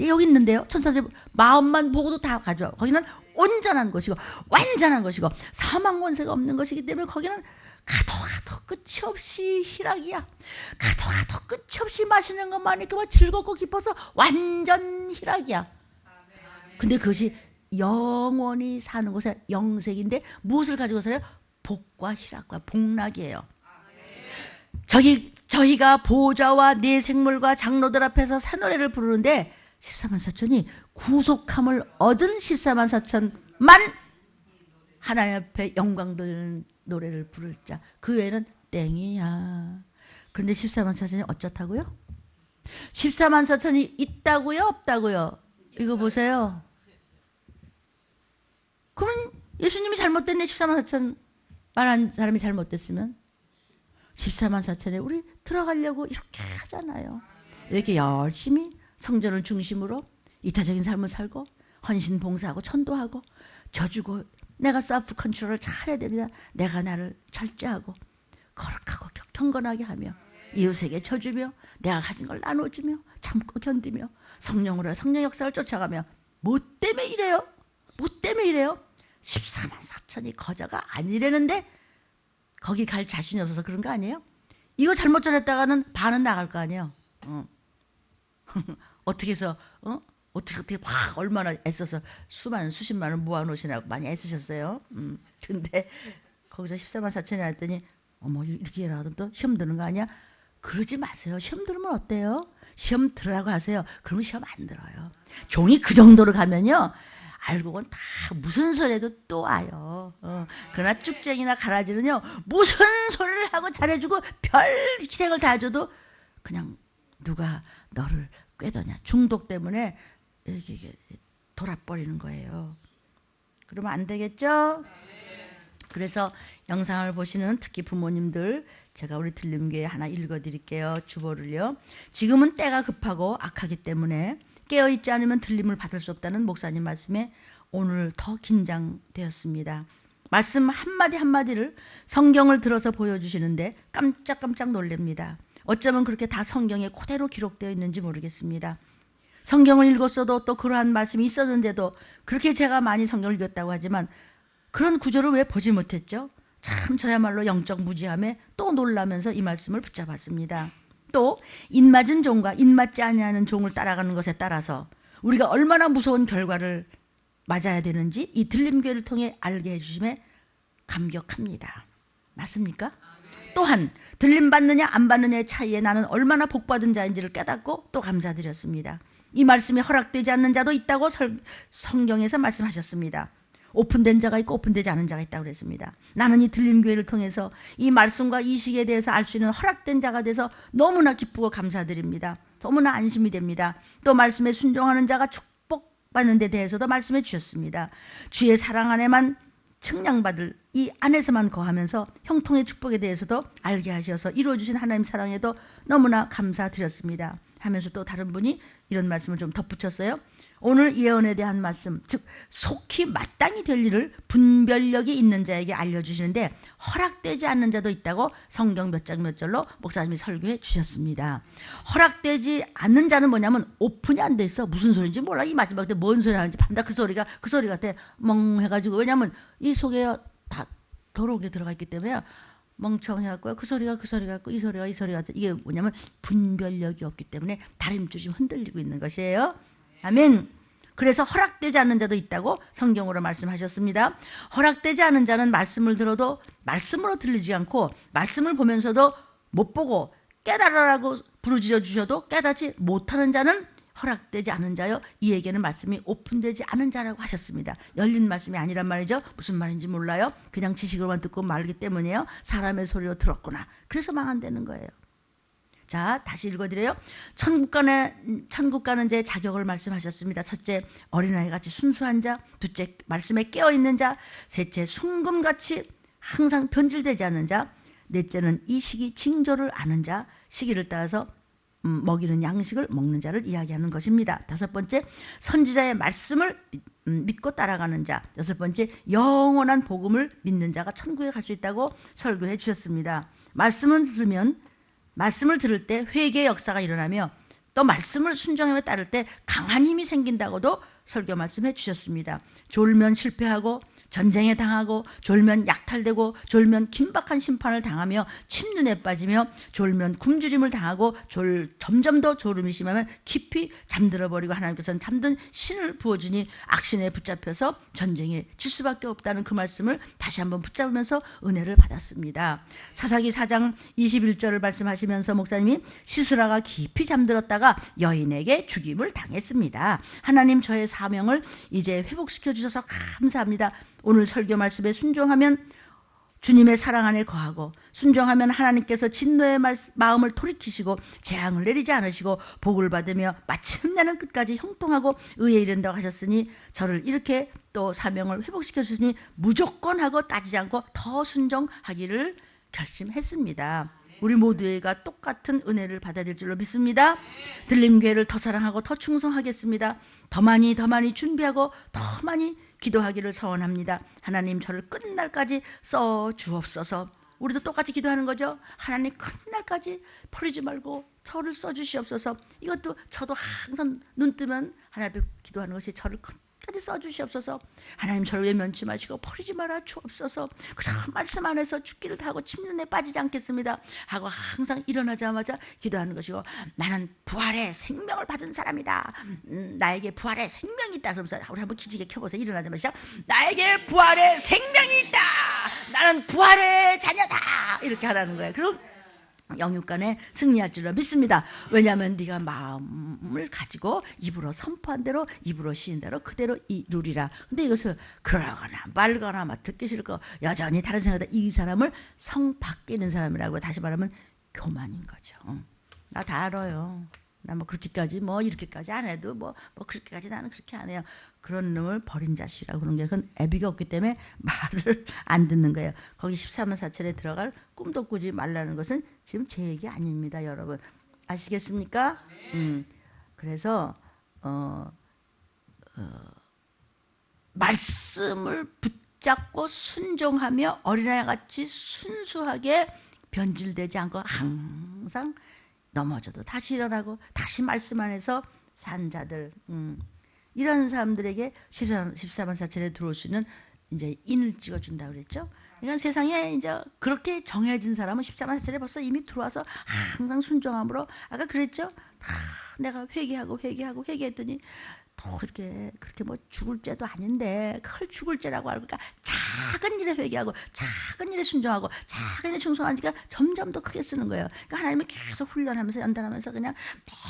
[SPEAKER 1] 여기 있는데요. 천사들 마음만 보고도 다 가져. 거기는 온전한 곳이고 완전한 곳이고 사망 권세가 없는 것이기 때문에 거기는 가도 끝이 없이 희락이야. 가도 끝이 없이 마시는 것만 이렇게 즐겁고 기뻐서 완전 희락이야. 근데 그것이 영원히 사는 곳에 영생인데 무엇을 가지고 살아요? 복과 희락과 복락이에요. 저희가 보좌와 네 생물과 장로들 앞에서 새 노래를 부르는데 14만 4천이 구속함을 얻은 14만 4천만 하나님 앞에 영광 돌리는 노래를 부를 자. 그 외에는 땡이야. 그런데 14만 4천이 어쩌다고요? 14만 4천이 있다고요? 없다고요? 이거 보세요. 그럼 예수님이 잘못됐네. 14만 4천 말한 사람이 잘못됐으면 14만 4천에 우리 들어가려고 이렇게 하잖아요. 이렇게 열심히 성전을 중심으로 이타적인 삶을 살고 헌신 봉사하고 전도하고 져주고 내가 셀프 컨트롤을 잘해야 됩니다. 내가 나를 절제하고 거룩하고 경건하게 하며 이웃에게 져주며 내가 가진 걸 나눠주며 참고 견디며 성령으로 성령 역사를 쫓아가며 뭐 때문에 이래요? 뭐 때문에 이래요? 14만 4천이 거저가 아니라는데 거기 갈 자신이 없어서 그런 거 아니에요? 이거 잘못 전했다가는 반은 나갈 거 아니에요? 어떻게 해서 어떻게 막 얼마나 애써서 수십만 원 모아놓으시라고 많이 애쓰셨어요. 근데 거기서 14만 4천이 했더니 어머 이렇게 해라도 또 시험 드는 거 아니야? 그러지 마세요. 시험 들으면 어때요? 시험 들으라고 하세요. 그러면 시험 안 들어요. 종이 그 정도로 가면요. 알고 보면 다 무슨 소리도 또 와요. 그러나 쭉쟁이나 가라지는요. 무슨 소리를 하고 잘해주고 별 희생을 다 해줘도 그냥 누가 너를 꿰더냐. 중독 때문에 이렇게 돌아버리는 거예요. 그러면 안 되겠죠? 그래서 영상을 보시는 특히 부모님들 제가 우리 들림교회 하나 읽어드릴게요. 주보를요. 지금은 때가 급하고 악하기 때문에 깨어있지 않으면 들림을 받을 수 없다는 목사님 말씀에 오늘 더 긴장되었습니다. 말씀 한마디 한마디를 성경을 들어서 보여주시는데 깜짝깜짝 놀랍니다. 어쩌면 그렇게 다 성경에 그대로 기록되어 있는지 모르겠습니다. 성경을 읽었어도 또 그러한 말씀이 있었는데도 그렇게 제가 많이 성경을 읽었다고 하지만 그런 구조를 왜 보지 못했죠? 참 저야말로 영적 무지함에 또 놀라면서 이 말씀을 붙잡았습니다. 또 입맞은 종과 입맞지 아니하는 종을 따라가는 것에 따라서 우리가 얼마나 무서운 결과를 맞아야 되는지 이 들림교회를 통해 알게 해주심에 감격합니다. 맞습니까? 또한 들림 받느냐 안 받느냐의 차이에 나는 얼마나 복받은 자인지를 깨닫고 또 감사드렸습니다. 이 말씀이 허락되지 않는 자도 있다고 성경에서 말씀하셨습니다. 오픈된 자가 있고 오픈되지 않은 자가 있다고 그랬습니다. 나는 이 들림교회를 통해서 이 말씀과 이 시기에 대해서 알 수 있는 허락된 자가 돼서 너무나 기쁘고 감사드립니다. 너무나 안심이 됩니다. 또 말씀에 순종하는 자가 축복받는 데 대해서도 말씀해 주셨습니다. 주의 사랑 안에만 측량받을 이 안에서만 거하면서 형통의 축복에 대해서도 알게 하셔서 이루어주신 하나님 사랑에도 너무나 감사드렸습니다. 하면서 또 다른 분이 이런 말씀을 좀 덧붙였어요. 오늘 예언에 대한 말씀, 즉 속히 마땅히 될 일을 분별력이 있는 자에게 알려주시는데 허락되지 않는 자도 있다고 성경 몇 장 몇 절로 목사님이 설교해 주셨습니다. 허락되지 않는 자는 뭐냐면 오픈이 안 돼 있어. 무슨 소리인지 몰라. 이 마지막 때 뭔 소리 하는지 밤낮 그 소리 같아 멍해가지고. 왜냐하면 이 속에 다 더러우게 들어가 있기 때문에 멍청해갖고요. 그 소리가 있고 이 소리가 이게 뭐냐면 분별력이 없기 때문에 다림줄이 흔들리고 있는 것이에요. 아멘. 그래서 허락되지 않는 자도 있다고 성경으로 말씀하셨습니다. 허락되지 않은 자는 말씀을 들어도 말씀으로 들리지 않고 말씀을 보면서도 못 보고 깨달으라고 부르짖어 주셔도 깨닫지 못하는 자는 허락되지 않은 자요. 이에게는 말씀이 오픈되지 않은 자라고 하셨습니다. 열린 말씀이 아니란 말이죠. 무슨 말인지 몰라요. 그냥 지식으로만 듣고 말기 때문이에요. 사람의 소리로 들었구나. 그래서 망한다는 거예요. 자, 다시 읽어드려요. 천국 가는 자의 자격을 말씀하셨습니다. 첫째, 어린아이 같이 순수한 자. 둘째, 말씀에 깨어있는 자. 셋째, 순금같이 항상 변질되지 않는 자. 넷째는 이 시기 징조를 아는 자. 시기를 따라서 먹이는 양식을 먹는 자를 이야기하는 것입니다. 다섯 번째, 선지자의 말씀을 믿고 따라가는 자. 여섯 번째, 영원한 복음을 믿는 자가 천국에 갈 수 있다고 설교해 주셨습니다. 말씀을 들을 때 회개의 역사가 일어나며 또 말씀을 순종함에 따를 때 강한 힘이 생긴다고도 설교 말씀해 주셨습니다. 졸면 실패하고 전쟁에 당하고 졸면 약탈되고 졸면 긴박한 심판을 당하며 침눈에 빠지며 졸면 굶주림을 당하고 점점 더 졸음이 심하면 깊이 잠들어버리고 하나님께서는 잠든 신을 부어주니 악신에 붙잡혀서 전쟁에 질 수밖에 없다는 그 말씀을 다시 한번 붙잡으면서 은혜를 받았습니다. 사사기 4장 21절을 말씀하시면서 목사님이 시스라가 깊이 잠들었다가 여인에게 죽임을 당했습니다. 하나님 저의 사명을 이제 회복시켜 주셔서 감사합니다. 오늘 설교 말씀에 순종하면 주님의 사랑 안에 거하고 순종하면 하나님께서 진노의 마음을 돌이키시고 재앙을 내리지 않으시고 복을 받으며 마침내는 끝까지 형통하고 의에 이른다고 하셨으니 저를 이렇게 또 사명을 회복시켜 주시니 무조건 하고 따지지 않고 더 순종하기를 결심했습니다. 우리 모두가 똑같은 은혜를 받아야 될 줄로 믿습니다. 들림교회를 더 사랑하고 더 충성하겠습니다. 더 많이 준비하고 더 많이 기도하기를 소원합니다. 하나님 저를 끝날까지 써 주옵소서. 우리도 똑같이 기도하는 거죠. 하나님 끝날까지 버리지 말고 저를 써 주시옵소서. 이것도 저도 항상 눈 뜨면 하나님 앞에 기도하는 것이 저를 끝까지 써 주시옵소서. 하나님 저를 외면치 마시고 버리지 말아 주옵소서. 그저 말씀 안에서 죽기를 다하고 침륜에 빠지지 않겠습니다 하고 항상 일어나자마자 기도하는 것이고, 나는 부활의 생명을 받은 사람이다. 나에게 부활의 생명이 있다. 그러면서 우리 한번 기지개 켜보세요. 일어나자마자 나에게 부활의 생명이 있다. 나는 부활의 자녀다. 이렇게 하라는 거예요. 그럼 영육간에 승리할 줄로 믿습니다. 왜냐하면 네가 마음을 가지고 입으로 선포한 대로, 입으로 시인 대로 그대로 이루리라. 근데 이것을 그러거나 말거나 막 듣기 싫고 여전히 다른 생각하다 이 사람을 성 바뀌는 사람이라고, 다시 말하면 교만인 거죠. 나 다 알아요. 나 뭐 그렇게까지 뭐 이렇게까지 안 해도 뭐 그렇게까지 나는 그렇게 안 해요. 그런 놈을 버린 자식이라고 그런 게, 그건 애비가 없기 때문에 말을 안 듣는 거예요. 거기 13만 4천에 들어갈 꿈도 꾸지 말라는 것은 지금 제 얘기 아닙니다, 여러분. 아시겠습니까? 그래서 말씀을 붙잡고 순종하며 어린아이같이 순수하게 변질되지 않고 항상 넘어져도 다시 일어나고 다시 말씀 안에서 산 자들, 이런 사람들에게 14만 4천에 들어올 수 있는 이제 인을 찍어준다 그랬죠. 그러니까 세상에 이제 그렇게 정해진 사람은 14만 4천에 벌써 이미 들어와서 항상 순종함으로, 아까 그랬죠. 내가 회개했더니 또 그렇게 뭐 죽을 죄도 아닌데 그걸 죽을 죄라고 알고, 그러니까 작은 일에 회개하고 작은 일에 순종하고 작은 일에 충성하니까 점점 더 크게 쓰는 거예요. 그러니까 하나님은 계속 훈련하면서 연단하면서 그냥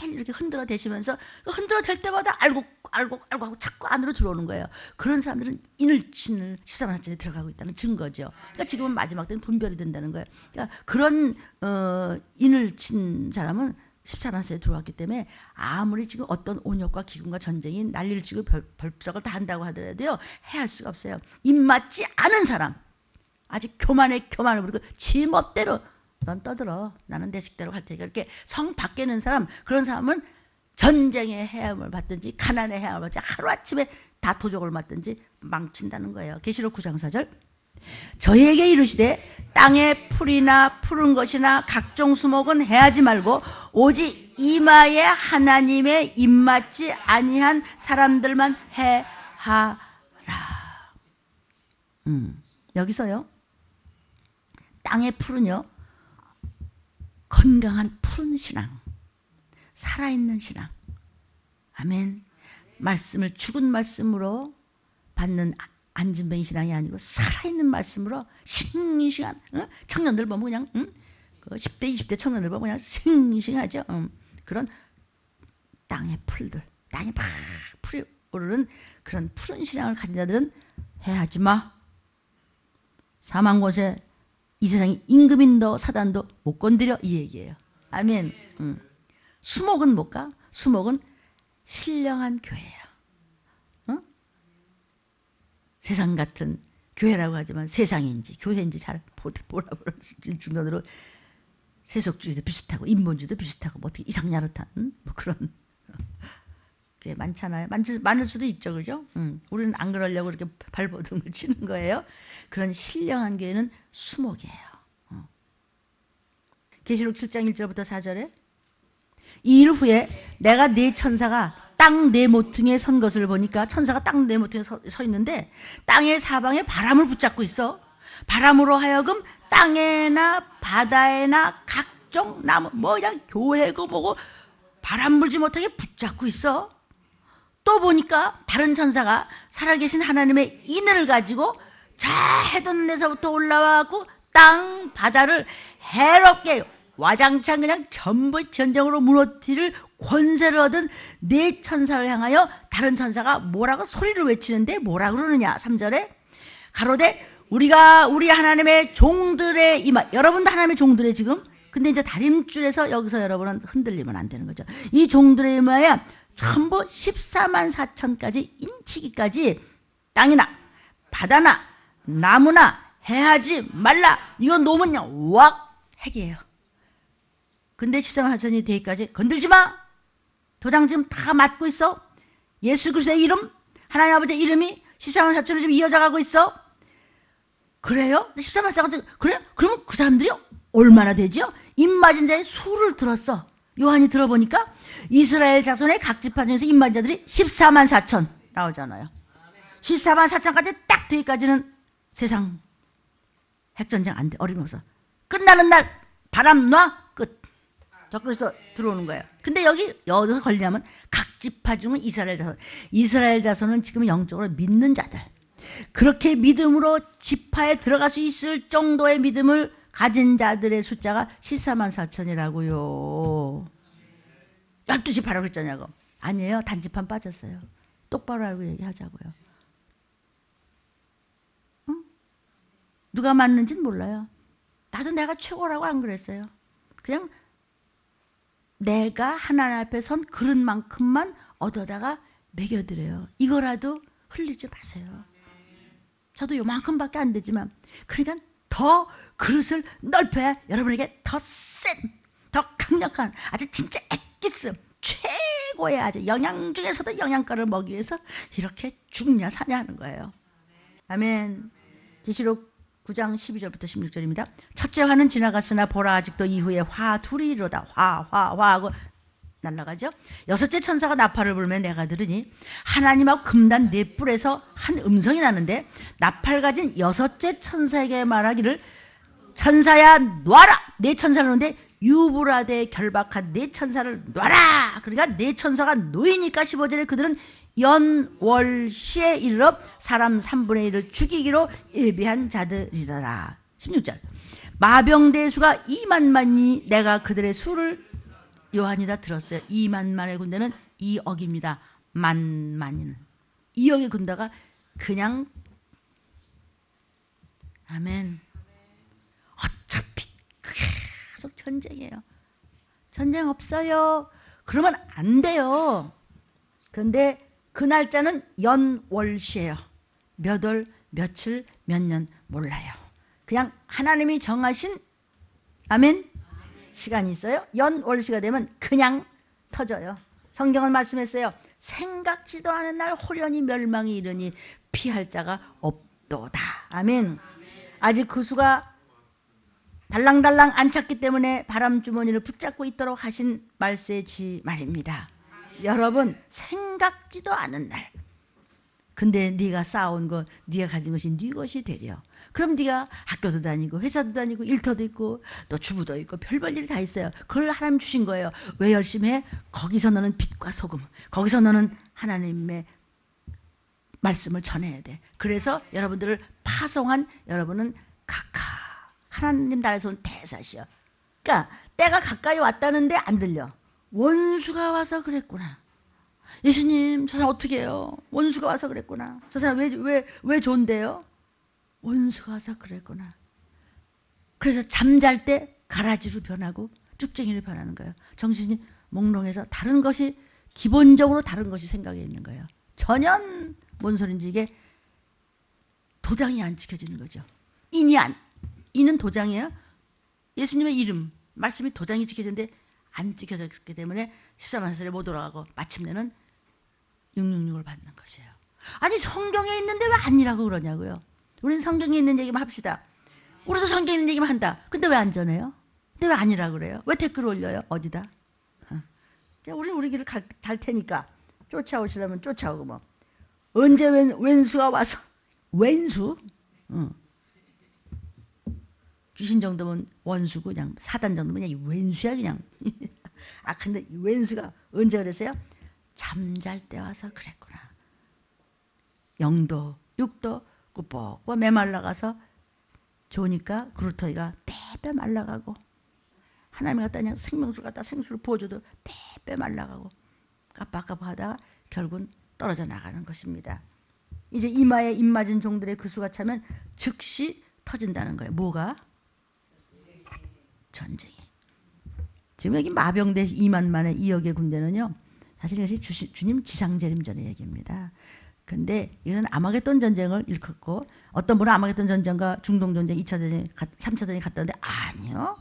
[SPEAKER 1] 매일 이렇게 흔들어 대시면서 흔들어 댈 때마다 알고 하고 자꾸 안으로 들어오는 거예요. 그런 사람들은 인을 치는 14만 4천에 들어가고 있다는 증거죠. 그러니까 지금은 마지막 때는 분별이 된다는 거예요. 그러니까 그런 인을 친 사람은 14만 세에 들어왔기 때문에 아무리 지금 어떤 온역과 기근과 전쟁이 난리를 치고 벌떡을 다 한다고 하더라도요, 해할 수가 없어요. 입맞지 않은 사람, 아주 교만을 부리고 지 멋대로 넌 떠들어, 나는 내 식대로 갈 테니까, 이렇게 성 밖에는 사람, 그런 사람은 전쟁의 해함을 받든지 가난의 해함을 받든지 하루아침에 다 도적을 맞든지 망친다는 거예요. 계시록 9장 4절. 저희에게 이르시되 땅의 풀이나 푸른 것이나 각종 수목은 해하지 말고 오직 이마에 하나님의 입맞지 아니한 사람들만 해하라. 여기서요, 땅의 풀은요, 건강한 푸른 신앙, 살아있는 신앙, 아멘. 말씀을 죽은 말씀으로 받는 안진뱅이 신앙이 아니고 살아있는 말씀으로 싱싱한, 청년들 보면 그냥 그 10대 20대 청년들 보면 그냥 싱싱하죠. 그런 땅의 풀들, 땅이 막 풀이 오르는 그런 푸른 신앙을 가진 자들은 해하지 마. 사망 곳에 이 세상에 임금인도 사단도 못 건드려, 이 얘기예요. 아멘. 수목은 뭘까? 수목은 신령한 교회예요. 세상 같은 교회라고 하지만 세상인지 교회인지 잘 뭐라 그러는 증언으로 세속주의도 비슷하고 인본주의도 비슷하고 뭐 어떻게 이상야릇한 뭐 그런 게 많잖아요. 많을 수도 있죠, 그죠? 우리는 안 그러려고 이렇게 발버둥을 치는 거예요. 그런 신령한 교회는 수목이에요. 계시록 7장 1절부터 4절에 이 일 후에 내가 네 천사가 땅 네 모퉁이에 선 것을 보니까, 천사가 땅 네 모퉁이에 서 있는데 땅의 사방에 바람을 붙잡고 있어. 바람으로 하여금 땅에나 바다에나 각종 나무, 뭐 그냥 교회고 뭐고 바람 불지 못하게 붙잡고 있어. 또 보니까 다른 천사가 살아계신 하나님의 인을 가지고 저 해돋는 데서부터 올라와고 땅 바다를 해롭게 와장창 그냥 전부 전쟁으로 무너뜨릴 권세를 얻은 네 천사를 향하여 다른 천사가 뭐라고 소리를 외치는데 뭐라 그러느냐. 3절에 가로되 우리 하나님의 종들의 여러분도 하나님의 종들의 지금. 근데 이제 다림줄에서 여기서 여러분은 흔들리면 안 되는 거죠. 이 종들의 이마에 전부 14만 4천까지 인치기까지 땅이나 바다나 나무나 해하지 말라. 이건 놓으면요 왁 핵이에요. 근데 14만 4천이 되기까지 건들지 마. 도장 지금 다 맞고 있어. 예수 그리스도의 이름, 하나님 아버지의 이름이 14만 4천으로 지금 이어져 가고 있어. 그래요? 14만 4천 그래요? 그러면 그 사람들이 얼마나 되죠? 입맞은 자의 수를 들었어. 요한이 들어보니까 이스라엘 자손의 각 지파 중에서 입맞은 자들이 14만 4천 나오잖아요. 14만 4천까지 딱 되기까지는 세상 핵전쟁 안 돼. 어림없어. 끝나는 날 바람 놔 끝. 적그리스도 들어오는 거예요. 근데 여기서 걸리냐면 각 지파 중은 이스라엘 자손은 지금 영적으로 믿는 자들. 그렇게 믿음으로 지파에 들어갈 수 있을 정도의 믿음을 가진 자들의 숫자가 14만 4천이라고요. 12지파라고 했잖아요. 아니에요. 단지판 빠졌어요. 똑바로 알고 얘기하자고요. 응? 누가 맞는지는 몰라요. 나도 내가 최고라고 안 그랬어요. 그냥 내가 하나님 앞에 선 그릇만큼만 얻어다가 먹여드려요. 이거라도 흘리지 마세요. 저도 요만큼밖에 안 되지만 그러니까 더 그릇을 넓혀야 여러분에게 더 센, 더 강력한 아주 진짜 엑기스 최고의 아주 영양 중에서도 영양가를 먹기 위해서 이렇게 죽냐 사냐 하는 거예요. 아멘. 계시록 9장 12절부터 16절입니다. 첫째 화는 지나갔으나 보라 아직도 이후에 화 둘이 이로다. 화 하고 날아가죠. 여섯째 천사가 나팔을 불며 내가 들으니 하나님하고 금단 네 뿔에서 한 음성이 나는데 나팔 가진 여섯째 천사에게 말하기를 천사야 놔라. 네 천사를 놓는데 유브라데에 결박한 네 천사를 놔라. 그러니까 네 천사가 놓이니까 15절에 그들은 연월시에 이르러 사람 3분의 1을 죽이기로 예비한 자들이더라. 16절 마병대수가 2만만이 내가 그들의 수를 요한이 다 들었어요. 2만만의 군대는 2억입니다. 만만이는 2억의 군대가 그냥 아멘. 어차피 계속 전쟁이에요. 전쟁 없어요. 그러면 안 돼요. 그런데 그 날짜는 연월시예요. 몇 월, 며칠, 몇 년 몰라요. 그냥 하나님이 정하신 아멘. 시간이 있어요. 연월시가 되면 그냥 터져요. 성경은 말씀했어요. 생각지도 않은 날 호련히 멸망이 이르니 피할 자가 없도다. 아멘. 아직 그 수가 달랑달랑 안 찼기 때문에 바람주머니를 붙잡고 있도록 하신 말세지 말입니다. 여러분 생각지도 않은 날. 근데 네가 쌓아온 것, 네가 가진 것이 네 것이 되려. 그럼 네가 학교도 다니고 회사도 다니고 일터도 있고 또 주부도 있고 별별 일이 다 있어요. 그걸 하나님 주신 거예요. 왜 열심히 해? 거기서 너는 빛과 소금, 거기서 너는 하나님의 말씀을 전해야 돼. 그래서 여러분들을 파송한 여러분은 각하 하나님 나라에서 온 대사시여. 그러니까 때가 가까이 왔다는데 안 들려. 원수가 와서 그랬구나. 예수님 저 사람 어떻게 해요? 원수가 와서 그랬구나. 저 사람 왜 좋은데요? 원수가 와서 그랬구나. 그래서 잠잘 때 가라지로 변하고 쭉쟁이로 변하는 거예요. 정신이 몽롱해서 다른 것이 기본적으로 다른 것이 생각에 있는 거예요. 전혀 뭔 소린지 이게 도장이 안 지켜지는 거죠. 인은 도장이에요. 예수님의 이름 말씀이 도장이 지켜지는데 안 지켜졌기 때문에 14만 살에 못 돌아가고 마침내는 666을 받는 것이에요. 아니 성경에 있는데 왜 아니라고 그러냐고요. 우리는 성경에 있는 얘기만 합시다. 우리도 성경에 있는 얘기만 한다. 근데 왜 안 전해요? 근데 왜 아니라고 그래요? 왜 댓글 올려요? 어디다? 우리는 우리 길을 갈 테니까 쫓아오시려면 쫓아오고 뭐. 언제 왼수가 와서 왼수? 귀신 정도면 원수고 그냥 사단 정도면 그냥 왼수야 그냥. 아 근데 이 왼수가 언제 그랬어요? 잠잘 때 와서 그랬구나. 0도 6도 꾸벅꾸벅 메말라가서 좋으니까 그루터기가 빼빼 말라가고 하나님 갖다 그냥 생명수를 갖다 생수를 부어줘도 빼빼 말라가고 깜빡깜빡하다가 결국은 떨어져 나가는 것입니다. 이제 이마에 입 맞은 종들의 그 수가 차면 즉시 터진다는 거예요. 뭐가? 전쟁이. 지금 여기 마병대 2만 만의 2억의 군대는요, 사실 이것이 주님 지상재림전의 얘기입니다. 근데 이것은 아마겟돈 전쟁을 일컫고, 어떤 분은 아마겟돈 전쟁과 중동전쟁, 2차 전쟁, 3차 전쟁이 같다는데 아니요.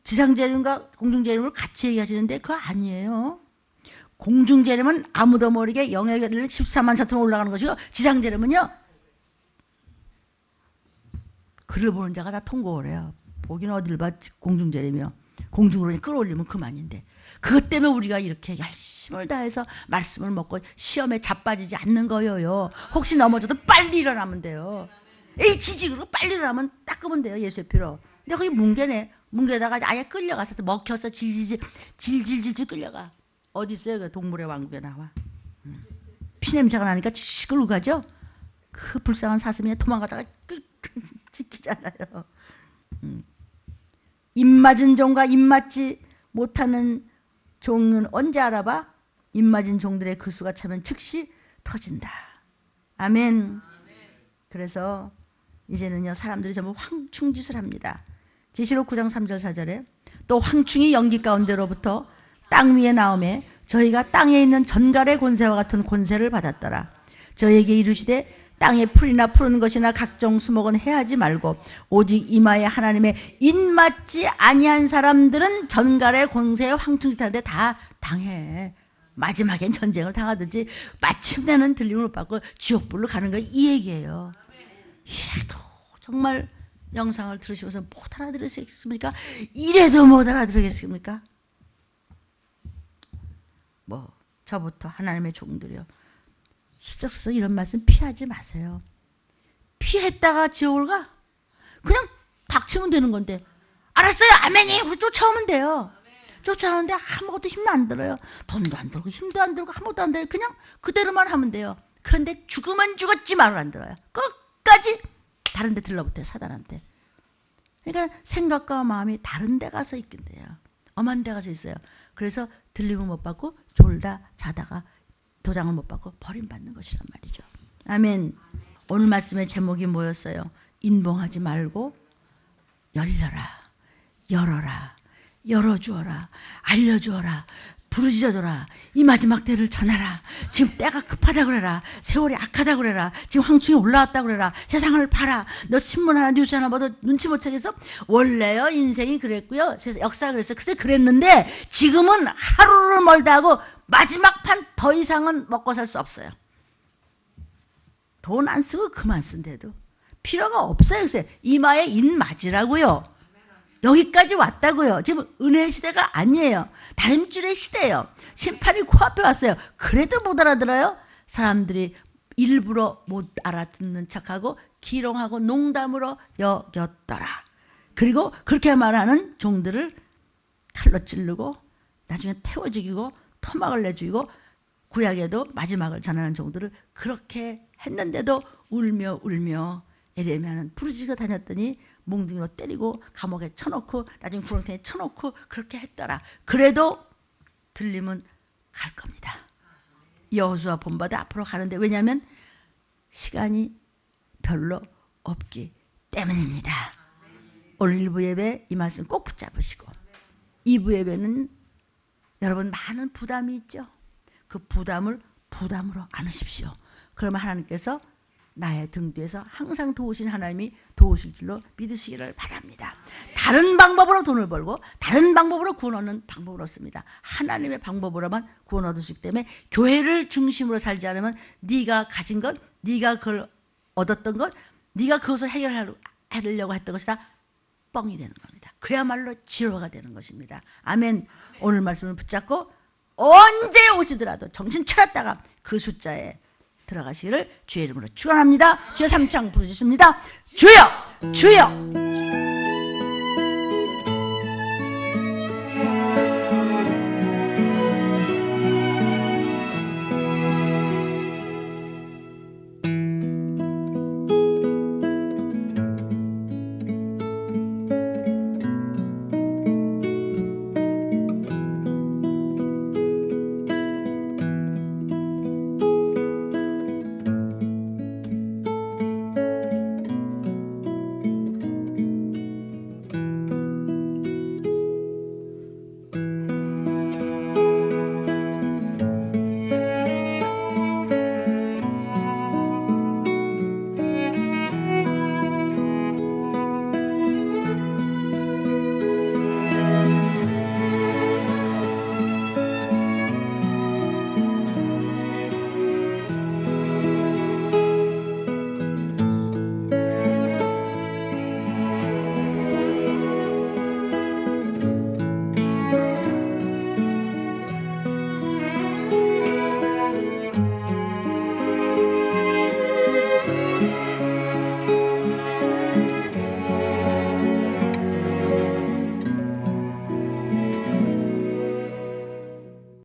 [SPEAKER 1] 지상재림과 공중재림을 같이 얘기하시는데 그거 아니에요. 공중재림은 아무도 모르게 영역에 14만 차트로 올라가는 것이고, 지상재림은요, 글을 보는 자가 다 통곡을 해요. 보기는 어딜 봐, 공중재림이요. 공중으로 끌어올리면 그만인데, 그것 때문에 우리가 이렇게 열심을 다해서 말씀을 먹고 시험에 자빠지지 않는 거예요. 혹시 넘어져도 빨리 일어나면 돼요. 이 지직으로 빨리 일어나면 닦으면 돼요. 예수의 피로. 근데 거기 뭉개네. 뭉개다가 아예 끌려가서 먹혀서 질질질 끌려가. 어디 있어요? 그 동물의 왕국에 나와. 피냄새가 나니까 시끌 가죠. 그 불쌍한 사슴이 도망가다가 지키잖아요. 입 맞은 종과 입 맞지 못하는 종은 언제 알아봐? 입 맞은 종들의 그 수가 차면 즉시 터진다. 아멘. 그래서 이제는요, 사람들이 전부 황충짓을 합니다. 계시록 9장 3절 4절에 또 황충이 연기 가운데로부터 땅 위에 나오매 저희가 땅에 있는 전갈의 권세와 같은 권세를 받았더라. 저에게 이르시되 땅에 풀이나 푸른 것이나 각종 수목은 해하지 말고 오직 이마에 하나님의 인맞지 아니한 사람들은 전갈의 권세에 황충짓하는데 다 당해. 마지막엔 전쟁을 당하든지 마침내는 들림을 못 받고 지옥불로 가는 거 이 얘기예요. 이래도 정말 영상을 들으시면서 못 알아들으시겠습니까? 이래도 못 알아들으겠습니까? 뭐 저부터 하나님의 종들이요, 슬쩍슬쩍 이런 말씀 피하지 마세요. 피했다가 지옥을 가? 그냥 닥치면 되는 건데, 알았어요, 아멘이, 우리 쫓아오면 돼요. 쫓아오는데 아무것도 힘도 안 들어요. 돈도 안 들고 힘도 안 들고 아무것도 안 들어요. 그냥 그대로만 하면 돼요. 그런데 죽으면 죽었지 말을 안 들어요. 끝까지 다른 데 들러붙어요, 사단한테. 그러니까 생각과 마음이 다른 데 가서 있긴데요. 엄한 데 가서 있어요. 그래서 들림을 못 받고 졸다 자다가 도장을 못 받고 버림받는 것이란 말이죠. 아멘. 오늘 말씀의 제목이 뭐였어요? 인봉하지 말고 열려라, 열어라, 열어주어라, 알려주어라, 부르짖어줘라. 이 마지막 때를 전하라. 지금 때가 급하다 그래라. 세월이 악하다 그래라. 지금 황충이 올라왔다 그래라. 세상을 봐라. 너 신문 하나 뉴스 하나 봐도 눈치 못 채겠어? 원래요, 인생이 그랬고요, 역사가 그랬어요. 글쎄 그랬는데 지금은 하루를 멀다 하고 마지막 판 더 이상은 먹고 살 수 없어요. 돈 안 쓰고 그만 쓴데도 필요가 없어요. 글쎄 이마에 인 맞으라고요. 여기까지 왔다고요. 지금 은혜의 시대가 아니에요. 다림줄의 시대예요. 심판이 코앞에 왔어요. 그래도 못 알아들어요? 사람들이 일부러 못 알아듣는 척하고 기롱하고 농담으로 여겼더라. 그리고 그렇게 말하는 종들을 칼로 찌르고 나중에 태워 죽이고 토막을 내 죽이고, 구약에도 마지막을 전하는 종들을 그렇게 했는데도 울며 에레미야는 부르짖어 다녔더니 몽둥이로 때리고 감옥에 쳐놓고 나중에 구렁텅이에 쳐놓고 그렇게 했더라. 그래도 들림은 갈 겁니다. 여호수아 본받아 앞으로 가는데, 왜냐하면 시간이 별로 없기 때문입니다. 오늘 1부 예배 이 말씀 꼭 붙잡으시고, 2부 예배는 여러분 많은 부담이 있죠. 그 부담을 부담으로 안으십시오. 그러면 하나님께서 나의 등 뒤에서 항상 도우신 하나님이 도우실 줄로 믿으시기를 바랍니다. 다른 방법으로 돈을 벌고 다른 방법으로 구원 얻는 방법을 얻습니다. 하나님의 방법으로만 구원 얻으시기 때문에 교회를 중심으로 살지 않으면 네가 가진 것, 네가 그걸 얻었던 것, 네가 그것을 해결하려고 했던 것이 다 뻥이 되는 겁니다. 그야말로 지루가 되는 것입니다. 아멘. 오늘 말씀을 붙잡고 언제 오시더라도 정신 차렸다가 그 숫자에 들어가시기를 주의 이름으로 축원합니다. 주여 삼창 부르짖습니다. 주여, 주여.